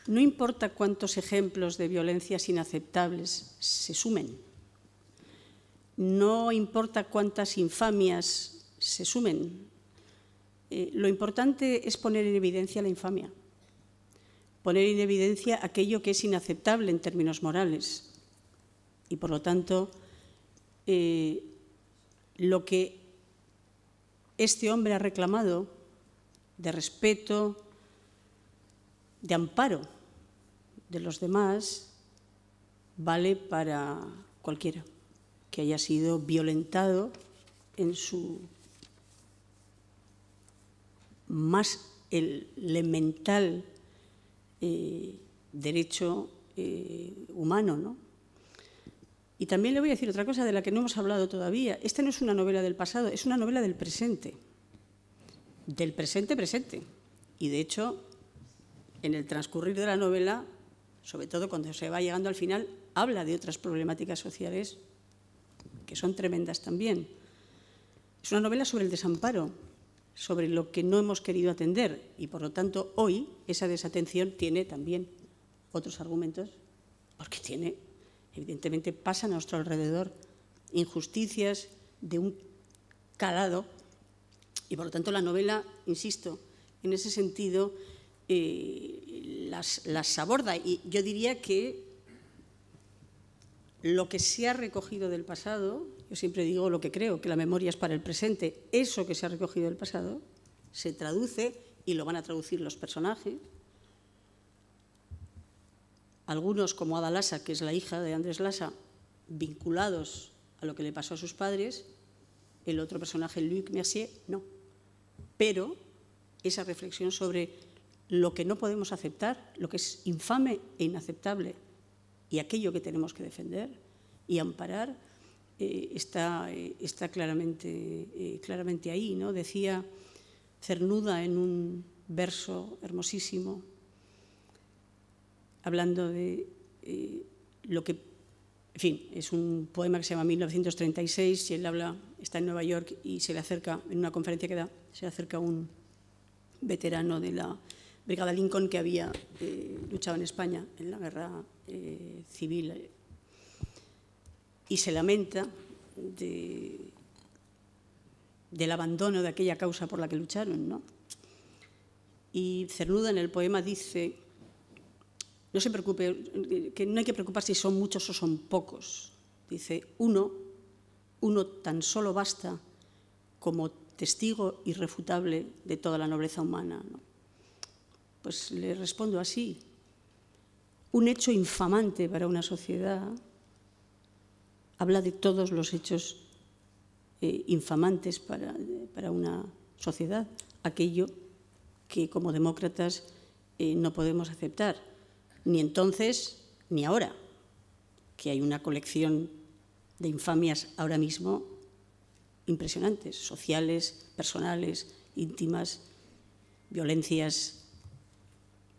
no importa cuántos ejemplos de violencias inaceptables se sumen, no importa cuántas infamias se sumen, lo importante es poner en evidencia la infamia, poner en evidencia aquello que es inaceptable en términos morales y, por lo tanto, lo que este hombre ha reclamado de respeto, de amparo de los demás, vale para cualquiera que haya sido violentado en su más elemental derecho humano, ¿no? Y también le voy a decir otra cosa de la que no hemos hablado todavía. Esta no es una novela del pasado, es una novela del presente. Del presente. Y, de hecho, en el transcurrir de la novela, sobre todo cuando se va llegando al final, habla de otras problemáticas sociales que son tremendas también. Es una novela sobre el desamparo, sobre lo que no hemos querido atender y, por lo tanto, hoy esa desatención tiene también otros argumentos, porque evidentemente pasan a nuestro alrededor injusticias de un calado y, por lo tanto, la novela, insisto, en ese sentido las aborda y yo diría que lo que se ha recogido del pasado, yo siempre digo lo que creo, que la memoria es para el presente, eso que se ha recogido del pasado se traduce y lo van a traducir los personajes. Algunos, como Ada Lasa, que es la hija de Andrés Lasa, vinculados a lo que le pasó a sus padres, el otro personaje, Luc Mercier, no. Pero esa reflexión sobre lo que no podemos aceptar, lo que es infame e inaceptable, y aquello que tenemos que defender y amparar, está claramente ahí, ¿no? Decía Cernuda en un verso hermosísimo, hablando de lo que, en fin, es un poema que se llama 1936 y él está en Nueva York y se le acerca, en una conferencia que da, se le acerca un veterano de la Brigada Lincoln que había luchado en España en la guerra civil y se lamenta de del abandono de aquella causa por la que lucharon, ¿no? Y Cernuda en el poema dice, no se preocupe, que no hay que preocuparse si son muchos o son pocos. Dice, uno tan solo basta como testigo irrefutable de toda la nobleza humana, ¿no? Pues le respondo así. Un hecho infamante para una sociedad habla de todos los hechos infamantes para una sociedad, aquello que como demócratas no podemos aceptar, ni entonces ni ahora, que hay una colección de infamias ahora mismo impresionantes, sociales, personales, íntimas, violencias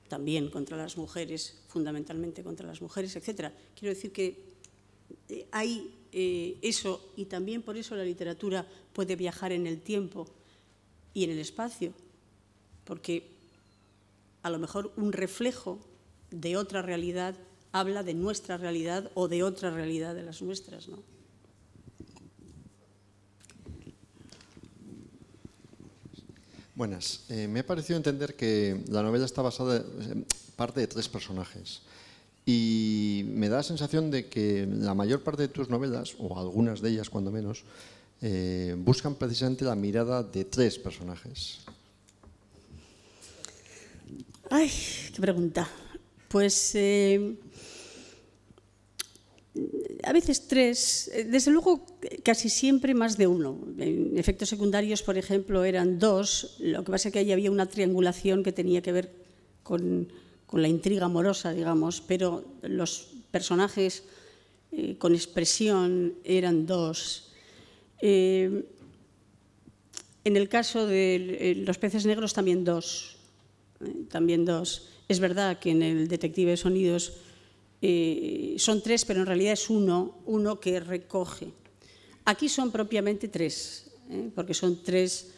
también contra las mujeres, fundamentalmente contra las mujeres, etc. Quiero decir que hay eso, y también por eso la literatura puede viajar en el tiempo y en el espacio, porque a lo mejor un reflejo de otra realidad habla de nuestra realidad o de otra realidad de las nuestras, ¿no? Buenas. Me ha parecido entender que la novela está basada, parte de 3 personajes. Y me da la sensación de que la mayor parte de tus novelas, o algunas de ellas cuando menos, buscan precisamente la mirada de 3 personajes. Ay, qué pregunta. Pues a veces 3, desde luego casi siempre más de 1. En efectos secundarios, por ejemplo, eran 2, lo que pasa es que ahí había una triangulación que tenía que ver con la intriga amorosa, digamos, pero los personajes con expresión eran 2. En el caso de Los peces negros también 2. También 2. Es verdad que en el Detective de Sonidos son 3, pero en realidad es uno que recoge. Aquí son propiamente 3, porque son 3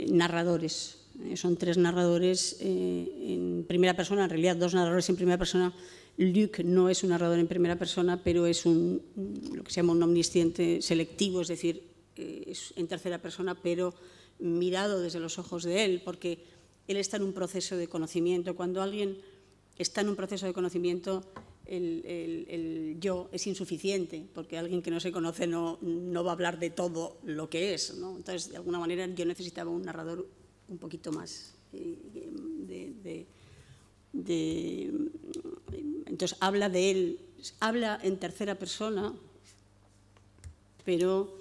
narradores. Son 3 narradores en primera persona, en realidad 2 narradores en primera persona. Luc no es un narrador en primera persona, pero es lo que se llama un omnisciente selectivo, es decir, es en tercera persona, pero mirado desde los ojos de él, porque él está en un proceso de conocimiento. Cuando alguien está en un proceso de conocimiento, el yo es insuficiente, porque alguien que no se conoce no va a hablar de todo lo que es, ¿no? Entonces, de alguna manera, yo necesitaba un narrador un poquito más entonces habla de él, habla en tercera persona, pero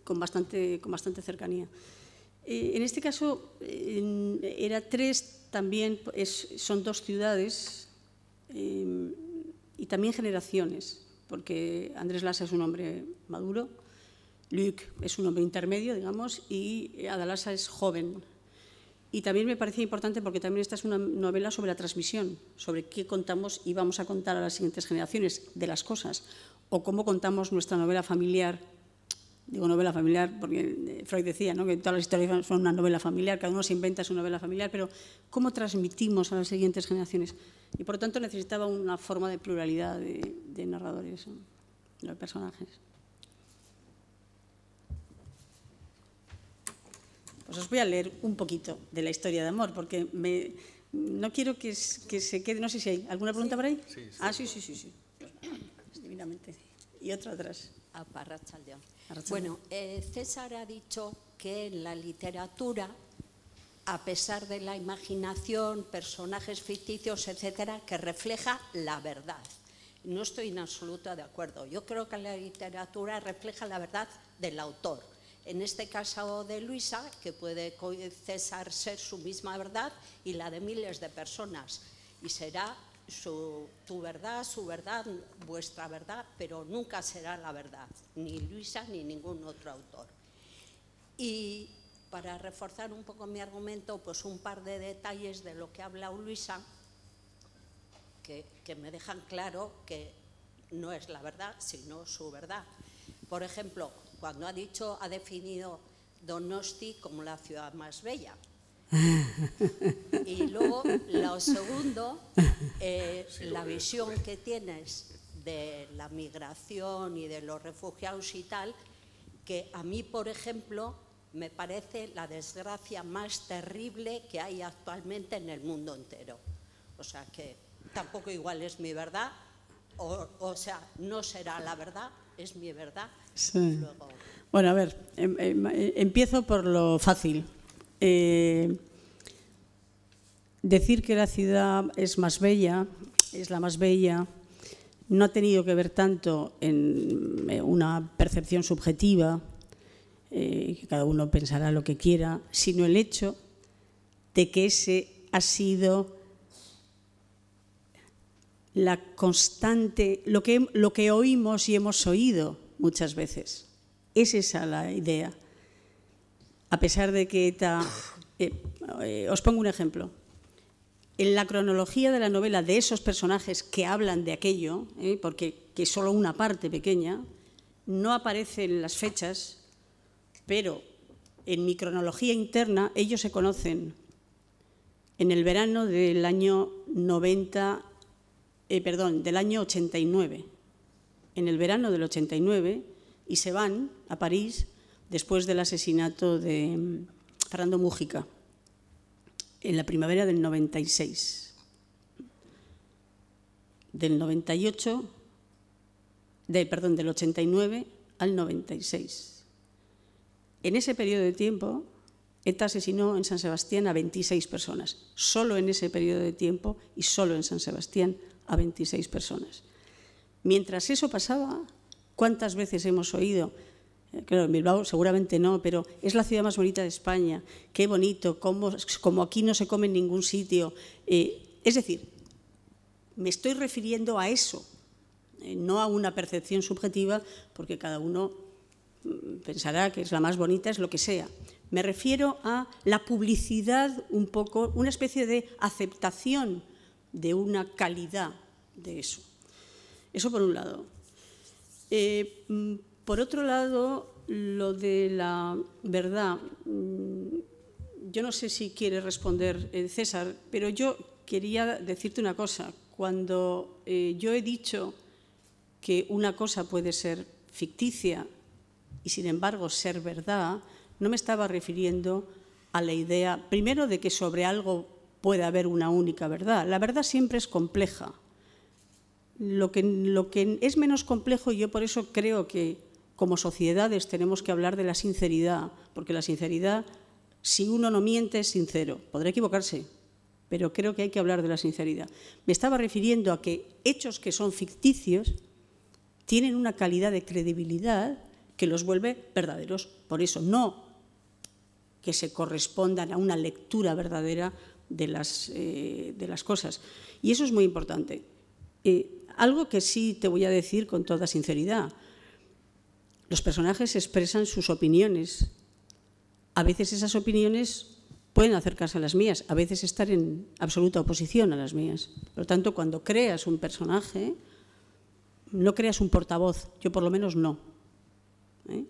con bastante cercanía. En este caso era 3 también, son 2 ciudades y también generaciones, porque Andrés Lasa es un hombre maduro, Luc es un hombre intermedio, digamos, y Adalasa es joven. Y también me parecía importante porque también esta es una novela sobre la transmisión, sobre qué contamos y vamos a contar a las siguientes generaciones de las cosas, o cómo contamos nuestra novela familiar. Digo novela familiar porque Freud decía, ¿no?, que todas las historias son una novela familiar, cada uno se inventa su novela familiar, pero ¿cómo transmitimos a las siguientes generaciones? Y por lo tanto necesitaba una forma de pluralidad de narradores, ¿no?, de los personajes. Pues os voy a leer un poquito de la historia de amor, porque no quiero que se quede, no sé si hay alguna pregunta por ahí. Sí. Sí. Divinamente. Y otra atrás. Arratsaldeon. Bueno, César ha dicho que en la literatura, a pesar de la imaginación, personajes ficticios, etcétera, que refleja la verdad. No estoy en absoluto de acuerdo. Yo creo que la literatura refleja la verdad del autor. En este caso de Luisa, que puede César ser su misma verdad y la de miles de personas. Y será tu verdad, su verdad, vuestra verdad, pero nunca será la verdad, ni Luisa ni ningún otro autor. Y para reforzar un poco mi argumento, pues un par de detalles de lo que ha hablado Luisa, que me dejan claro que no es la verdad, sino su verdad. Por ejemplo, cuando ha definido Donosti como la ciudad más bella. Y luego, lo segundo, la visión que tienes de la migración y de los refugiados y tal, que a mí, por ejemplo, me parece la desgracia más terrible que hay actualmente en el mundo entero. O sea que tampoco igual es mi verdad, o sea, no será la verdad, es mi verdad. Sí. Luego... Bueno, a ver, empiezo por lo fácil. Decir que la ciudad es más bella, es la más bella, no ha tenido que ver tanto en una percepción subjetiva, que cada uno pensará lo que quiera, sino el hecho de que ese ha sido la constante, lo que oímos y hemos oído muchas veces. Es esa la idea. A pesar de que ETA... os pongo un ejemplo. En la cronología de la novela de esos personajes que hablan de aquello, porque que es solo una parte pequeña, no aparecen las fechas, pero en mi cronología interna ellos se conocen en el verano del año del año 89. En el verano del 89, y se van a París después del asesinato de Fernando Múgica, en la primavera del 96. Del 89 al 96. En ese periodo de tiempo, ETA asesinó en San Sebastián a 26 personas. Solo en ese periodo de tiempo y solo en San Sebastián a 26 personas. Mientras eso pasaba, ¿cuántas veces hemos oído? Claro, en Bilbao seguramente no, pero es la ciudad más bonita de España. Qué bonito, como aquí no se come en ningún sitio. Es decir, me estoy refiriendo a eso, no a una percepción subjetiva, porque cada uno pensará que es la más bonita, es lo que sea. Me refiero a la publicidad un poco, una especie de aceptación de una calidad de eso. Eso por un lado. Por otro lado, lo de la verdad, yo no sé si quiere responder César, pero yo quería decirte una cosa. Cuando yo he dicho que una cosa puede ser ficticia y sin embargo ser verdad, no me estaba refiriendo a la idea, primero, de que sobre algo puede haber una única verdad. La verdad siempre es compleja. Lo que es menos complejo, y yo por eso creo que como sociedades tenemos que hablar de la sinceridad, porque la sinceridad, si uno no miente, es sincero. Podrá equivocarse, pero creo que hay que hablar de la sinceridad. Me estaba refiriendo a que hechos que son ficticios tienen una calidad de credibilidad que los vuelve verdaderos. Por eso, no que se correspondan a una lectura verdadera de las cosas. Y eso es muy importante. Algo que sí te voy a decir con toda sinceridad. Los personajes expresan sus opiniones. A veces esas opiniones pueden acercarse a las mías, a veces estar en absoluta oposición a las mías. Por lo tanto, cuando creas un personaje, no creas un portavoz. Yo por lo menos no.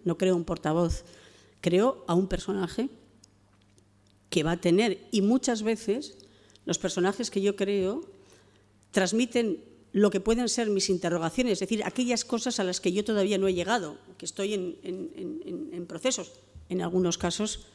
No creo un portavoz. Creo a un personaje que va a tener, y muchas veces los personajes que yo creo transmiten lo que pueden ser mis interrogaciones, es decir, aquellas cosas a las que yo todavía no he llegado, que estoy en procesos. En algunos casos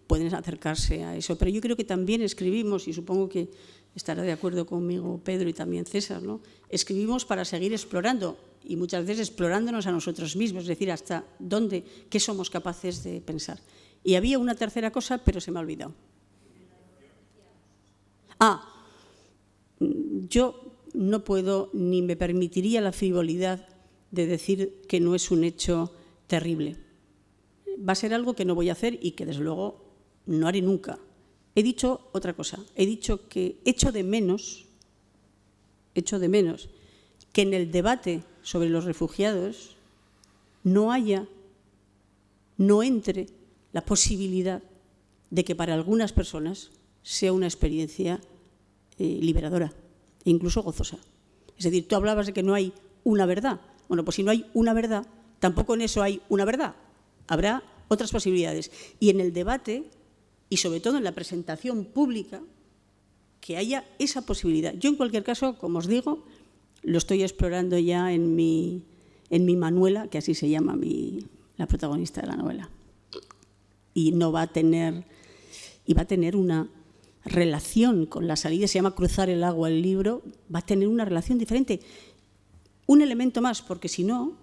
pueden acercarse a eso, pero yo creo que también escribimos, y supongo que estará de acuerdo conmigo Pedro y también César, ¿no? Escribimos para seguir explorando, y muchas veces explorándonos a nosotros mismos, es decir, hasta dónde, qué somos capaces de pensar. Y había una tercera cosa, pero se me ha olvidado. Yo no puedo ni me permitiría la frivolidad de decir que no es un hecho terrible. Va a ser algo que no voy a hacer y que desde luego no haré nunca. He dicho otra cosa, he dicho que echo de menos que en el debate sobre los refugiados no entre la posibilidad de que para algunas personas sea una experiencia liberadora e incluso gozosa. Es decir, tú hablabas de que no hay una verdad. Bueno, pues si no hay una verdad, tampoco en eso hay una verdad. Habrá otras posibilidades. Y en el debate, y sobre todo en la presentación pública, que haya esa posibilidad. Yo, en cualquier caso, como os digo, lo estoy explorando ya en mi manuela, que así se llama la protagonista de la novela. Y no va a tener, y va a tener una relación con la salida, se llama Cruzar el agua el libro, va a tener una relación diferente. Un elemento más, porque si no,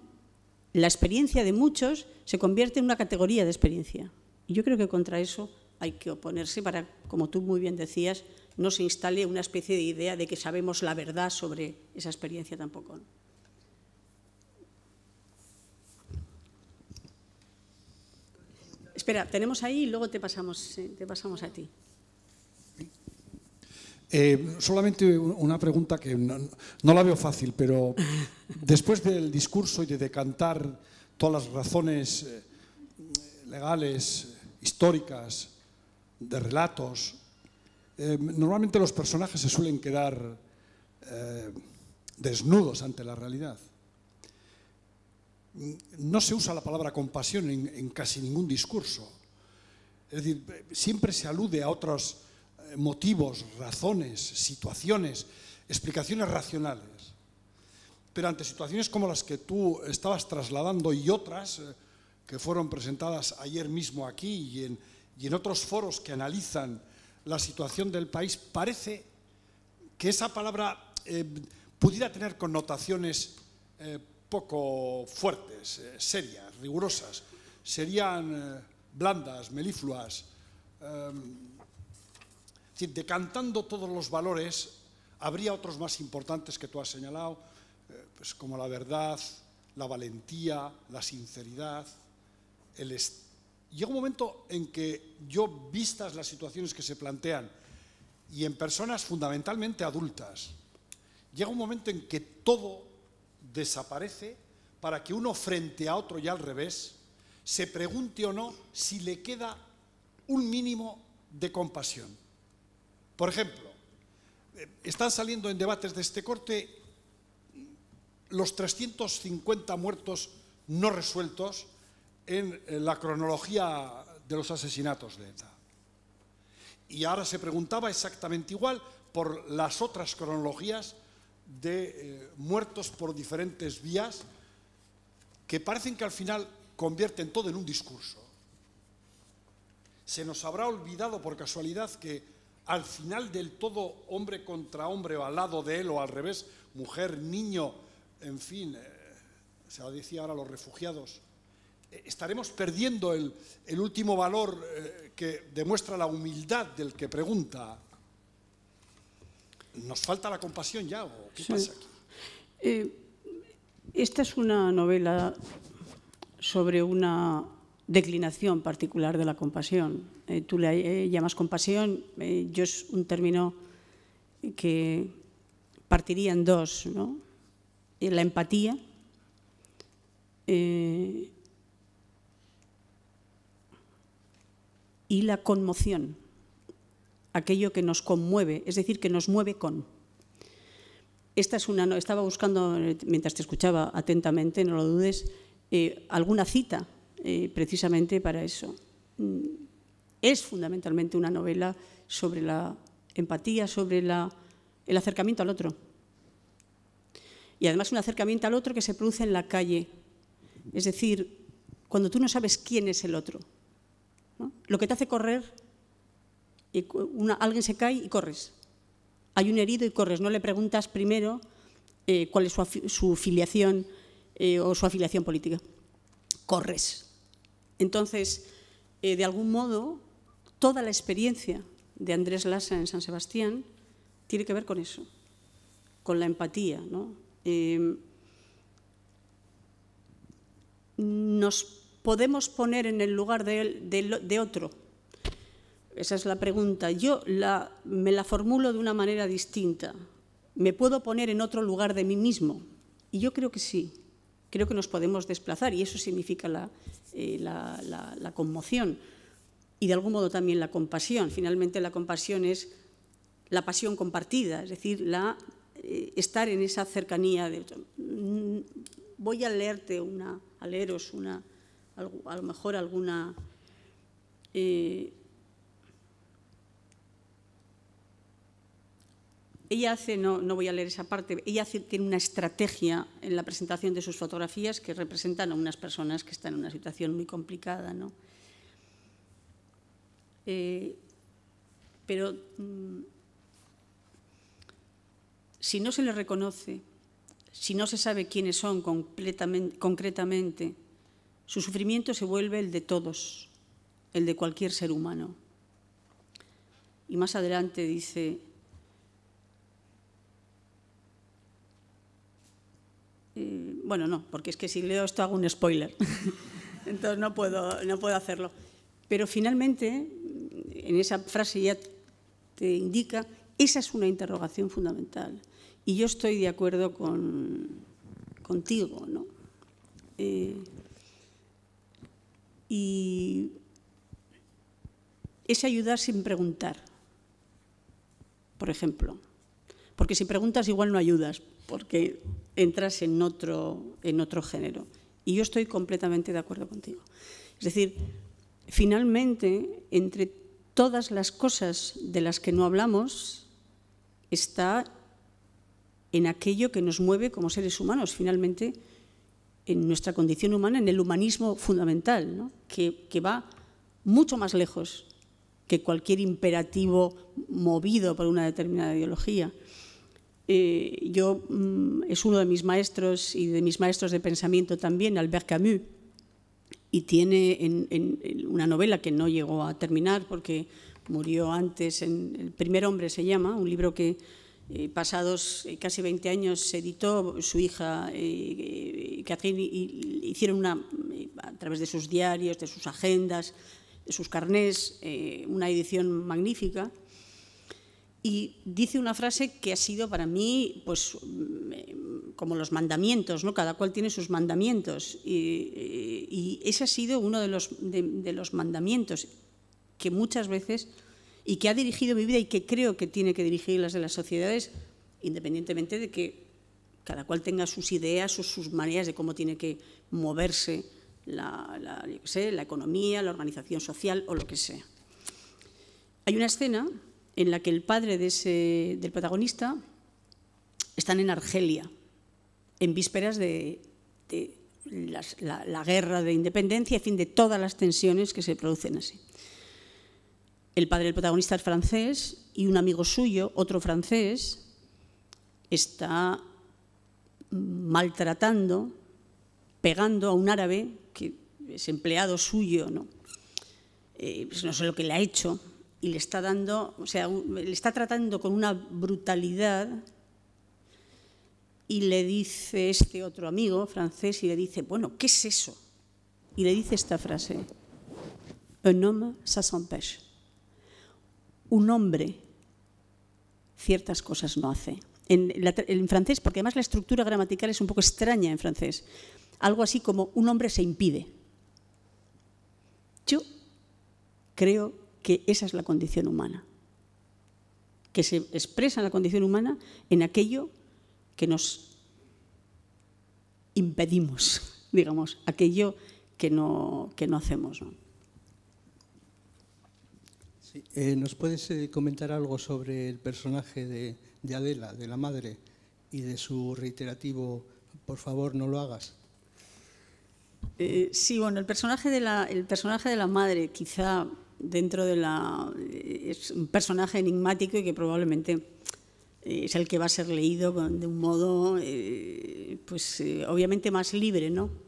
la experiencia de muchos se convierte en una categoría de experiencia. Y yo creo que contra eso hay que oponerse para, como tú muy bien decías, no se instale una especie de idea de que sabemos la verdad sobre esa experiencia tampoco. Espera, tenemos ahí y luego te pasamos a ti. Solamente una pregunta que no la veo fácil, pero después del discurso y de decantar todas las razones legales, históricas, de relatos, normalmente los personajes se suelen quedar desnudos ante la realidad. No se usa la palabra compasión en casi ningún discurso. Es decir, siempre se alude a otros motivos, razones, situaciones, explicaciones racionales. Pero ante situaciones como las que tú estabas trasladando y otras que fueron presentadas ayer mismo aquí y en otros foros que analizan la situación del país, parece que esa palabra pudiera tener connotaciones poco fuertes, serias, rigurosas. Serían blandas, melifluas. Es decir, decantando todos los valores, habría otros más importantes que tú has señalado, pues como la verdad, la valentía, la sinceridad. Llega un momento en que yo, vistas las situaciones que se plantean, y en personas fundamentalmente adultas, llega un momento en que todo desaparece para que uno frente a otro y al revés se pregunte o no si le queda un mínimo de compasión. Por ejemplo, están saliendo en debates de este corte los 350 muertos no resueltos en la cronología de los asesinatos de ETA. Y ahora se preguntaba exactamente igual por las otras cronologías de muertos por diferentes vías que parecen que al final convierten todo en un discurso. Se nos habrá olvidado por casualidad que al final del todo, hombre contra hombre, o al lado de él, o al revés, mujer, niño, en fin, se lo decía ahora los refugiados, estaremos perdiendo el último valor que demuestra la humildad del que pregunta. ¿Nos falta la compasión ya o qué pasa aquí? Esta es una novela sobre una declinación particular de la compasión. Tú le llamas compasión, yo es un término que partiría en dos, ¿no? La empatía y la conmoción, aquello que nos conmueve, es decir, que nos mueve con. Estaba buscando, mientras te escuchaba atentamente, no lo dudes, alguna cita precisamente para eso. Es fundamentalmente una novela sobre la empatía, sobre el acercamiento al otro. Y además un acercamiento al otro que se produce en la calle. Es decir, cuando tú no sabes quién es el otro, ¿no? Lo que te hace correr, alguien se cae y corres. Hay un herido y corres. No le preguntas primero cuál es su filiación o su afiliación política. Corres. Entonces, de algún modo, toda la experiencia de Andrés Lasa en San Sebastián tiene que ver con eso, con la empatía, ¿no? Nos podemos poner en el lugar de otro. Esa es la pregunta. Yo me la formulo de una manera distinta. ¿Me puedo poner en otro lugar de mí mismo? Y yo creo que sí. Creo que nos podemos desplazar y eso significa la conmoción y de algún modo también la compasión. Finalmente la compasión es la pasión compartida, es decir, estar en esa cercanía. Voy a leeros a lo mejor alguna ella hace, no voy a leer esa parte, ella tiene una estrategia en la presentación de sus fotografías que representan a unas personas que están en una situación muy complicada, ¿no? Pero si no se les reconoce, si no se sabe quiénes son concretamente, su sufrimiento se vuelve el de todos, el de cualquier ser humano. Y más adelante dice, bueno, no, porque es que si leo esto hago un spoiler, entonces no puedo hacerlo. Pero finalmente, en esa frase ya te indica, esa es una interrogación fundamental. Y yo estoy de acuerdo contigo, ¿no? Y es ayudar sin preguntar, por ejemplo. Porque si preguntas igual no ayudas, porque entras en otro género. Y yo estoy completamente de acuerdo contigo. Es decir, finalmente, entre todas las cosas de las que no hablamos, está en aquello que nos mueve como seres humanos, finalmente, en nuestra condición humana, en el humanismo fundamental, ¿no? que va mucho más lejos que cualquier imperativo movido por una determinada ideología. Es uno de mis maestros y de mis maestros de pensamiento también, Albert Camus, y tiene en una novela que no llegó a terminar porque murió antes, El primer hombre se llama, un libro que pasados casi 20 años se editó, su hija Catherine hicieron a través de sus diarios, de sus agendas, de sus carnés, una edición magnífica. Y dice una frase que ha sido para mí, pues, como los mandamientos, ¿no? Cada cual tiene sus mandamientos. Y ese ha sido uno de los mandamientos que muchas veces, y que ha dirigido mi vida y que creo que tiene que dirigir las de las sociedades, independientemente de que cada cual tenga sus ideas o sus maneras de cómo tiene que moverse la economía, la organización social o lo que sea. Hay una escena en la que el padre del protagonista están en Argelia, en vísperas de la guerra de independencia, en fin, de todas las tensiones que se producen así. El padre del protagonista es francés y un amigo suyo, otro francés, está maltratando, pegando a un árabe que es empleado suyo, ¿no? Pues no sé lo que le ha hecho, y le está dando, o sea, le está tratando con una brutalidad, y le dice este otro amigo francés, y le dice, bueno, ¿qué es eso? Y le dice esta frase, un homme, ça s'empêche. Un hombre ciertas cosas no hace. En francés, porque además la estructura gramatical es un poco extraña en francés, algo así como un hombre se impide. Yo creo que esa es la condición humana, que se expresa en la condición humana en aquello que nos impedimos, digamos, aquello que no hacemos, ¿no? Sí, ¿nos puedes comentar algo sobre el personaje de Adela, de la madre, y de su reiterativo, por favor, no lo hagas? Sí, bueno, el personaje de la madre, quizá dentro de es un personaje enigmático y que probablemente es el que va a ser leído de un modo, obviamente más libre, ¿no?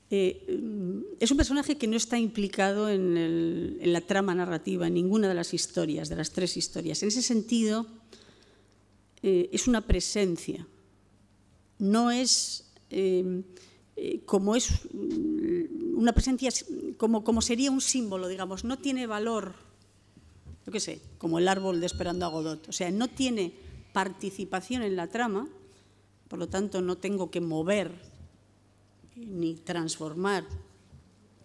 Es un personaje que no está implicado en la trama narrativa, en ninguna de las historias, de las tres historias. En ese sentido, es una presencia. No es como es una presencia, como sería un símbolo, digamos. No tiene valor, yo qué sé, como el árbol de Esperando a Godot. O sea, no tiene participación en la trama, por lo tanto no tengo que mover ni transformar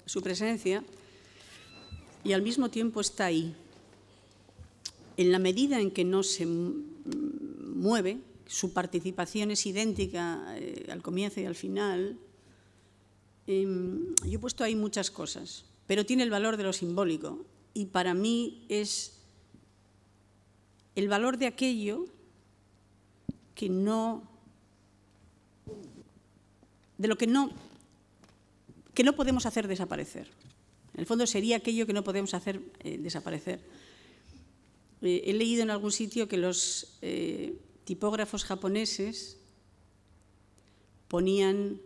su presencia, y al mismo tiempo está ahí. En la medida en que no se mueve, su participación es idéntica al comienzo y al final. Yo he puesto ahí muchas cosas, pero tiene el valor de lo simbólico, y para mí es el valor de aquello podemos hacer desaparecer. En el fondo sería aquello que no podemos hacer desaparecer. He leído en algún sitio que los tipógrafos japoneses ponían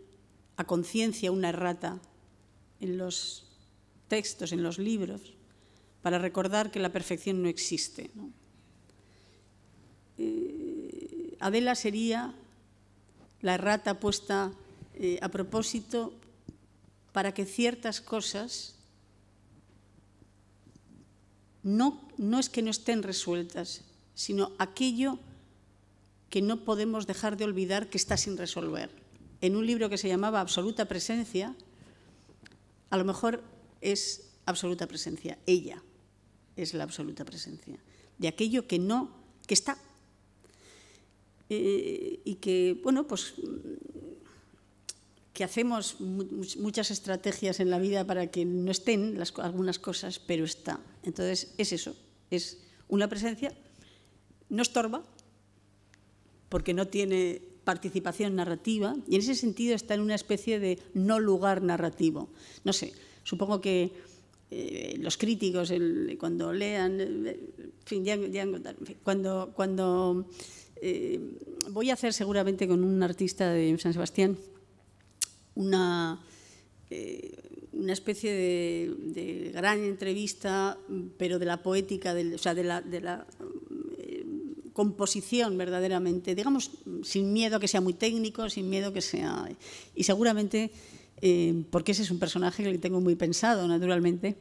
a conciencia una errata en los textos, en los libros, para recordar que la perfección no existe, ¿no? Adela sería la errata puesta a propósito para que ciertas cosas no es que no estén resueltas, sino aquello que no podemos dejar de olvidar que está sin resolver. En un libro que se llamaba Absoluta Presencia, a lo mejor es absoluta presencia, ella es la absoluta presencia, de aquello que está. Y que, bueno, pues que hacemos muchas estrategias en la vida para que no estén algunas cosas, pero está. Entonces, es eso, es una presencia, no estorba, porque no tiene participación narrativa, y en ese sentido está en una especie de no lugar narrativo. No sé, supongo que los críticos, cuando lean, en fin, cuando voy a hacer seguramente con un artista de San Sebastián una especie de gran entrevista, pero de la poética, o sea, de la composición verdaderamente, digamos, sin miedo a que sea muy técnico, sin miedo a que sea... Y seguramente, porque ese es un personaje que le tengo muy pensado, naturalmente,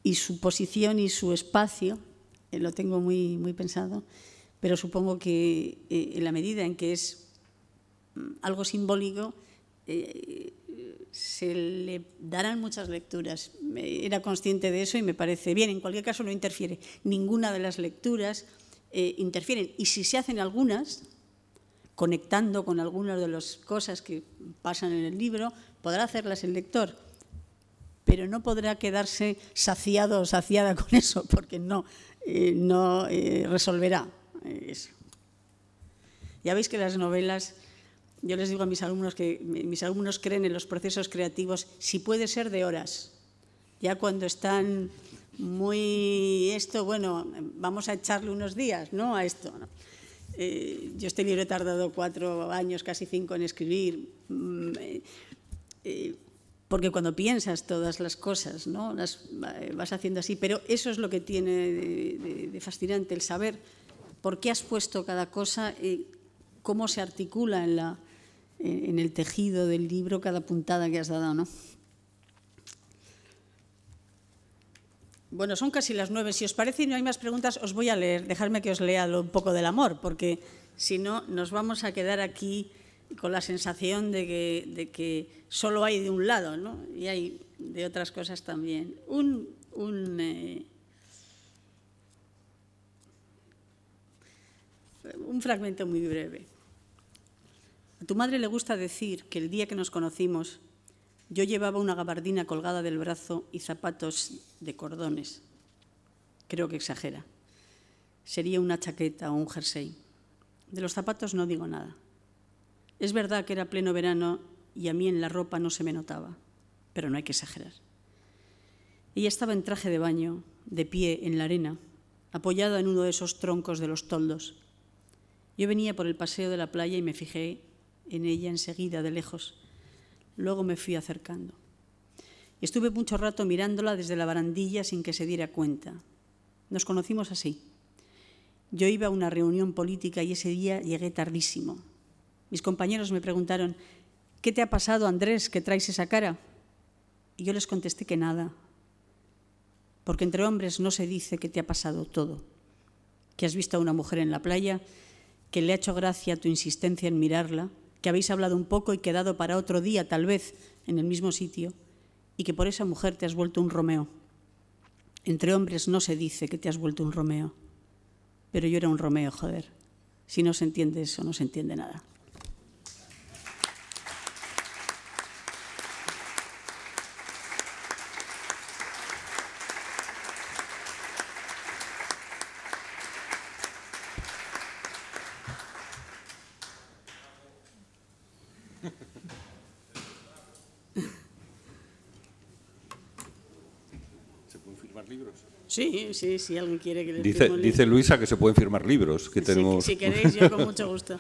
y su posición y su espacio lo tengo muy, muy pensado, pero supongo que en la medida en que es algo simbólico, se le darán muchas lecturas. Era consciente de eso y me parece bien. En cualquier caso, no interfiere. Ninguna de las lecturas interfieren. Y si se hacen algunas, conectando con algunas de las cosas que pasan en el libro, podrá hacerlas el lector, pero no podrá quedarse saciado o saciada con eso, porque no resolverá eso. Ya veis que las novelas... Yo les digo a mis alumnos que mis alumnos creen en los procesos creativos, si puede ser de horas. Ya cuando están muy bueno, vamos a echarle unos días, ¿no?, a esto, ¿no? Yo este libro he tardado 4 años, casi 5 en escribir, porque cuando piensas todas las cosas, ¿no?, las vas haciendo así, pero eso es lo que tiene de fascinante, el saber por qué has puesto cada cosa, cómo se articula en el tejido del libro cada puntada que has dado, ¿no? Bueno, son casi las 9. Si os parece y no hay más preguntas, os voy a leer. Dejadme que os lea un poco del amor, porque si no, nos vamos a quedar aquí con la sensación de que solo hay de un lado, ¿no? Y hay de otras cosas también. Un fragmento muy breve. A tu madre le gusta decir que el día que nos conocimos yo llevaba una gabardina colgada del brazo y zapatos de cordones. Creo que exagera. Sería una chaqueta o un jersey. De los zapatos no digo nada. Es verdad que era pleno verano y a mí en la ropa no se me notaba, pero no hay que exagerar. Ella estaba en traje de baño, de pie en la arena, apoyada en uno de esos troncos de los toldos. Yo venía por el paseo de la playa y me fijé en ella enseguida, de lejos. Luego me fui acercando. Estuve mucho rato mirándola desde la barandilla sin que se diera cuenta. Nos conocimos así. Yo iba a una reunión política y ese día llegué tardísimo. Mis compañeros me preguntaron, ¿qué te ha pasado, Andrés, que traes esa cara? Y yo les contesté que nada, porque entre hombres no se dice que te ha pasado todo, que has visto a una mujer en la playa, que le ha hecho gracia tu insistencia en mirarla, que habéis hablado un poco y quedado para otro día, tal vez, en el mismo sitio, y que por esa mujer te has vuelto un Romeo. Entre hombres no se dice que te has vuelto un Romeo, pero yo era un Romeo, joder. Si no se entiende eso, no se entiende nada. firmar libros? Sí, sí, si alguien quiere que le Dice Luisa que se pueden firmar libros. Que tenemos... Si queréis, yo con mucho gusto.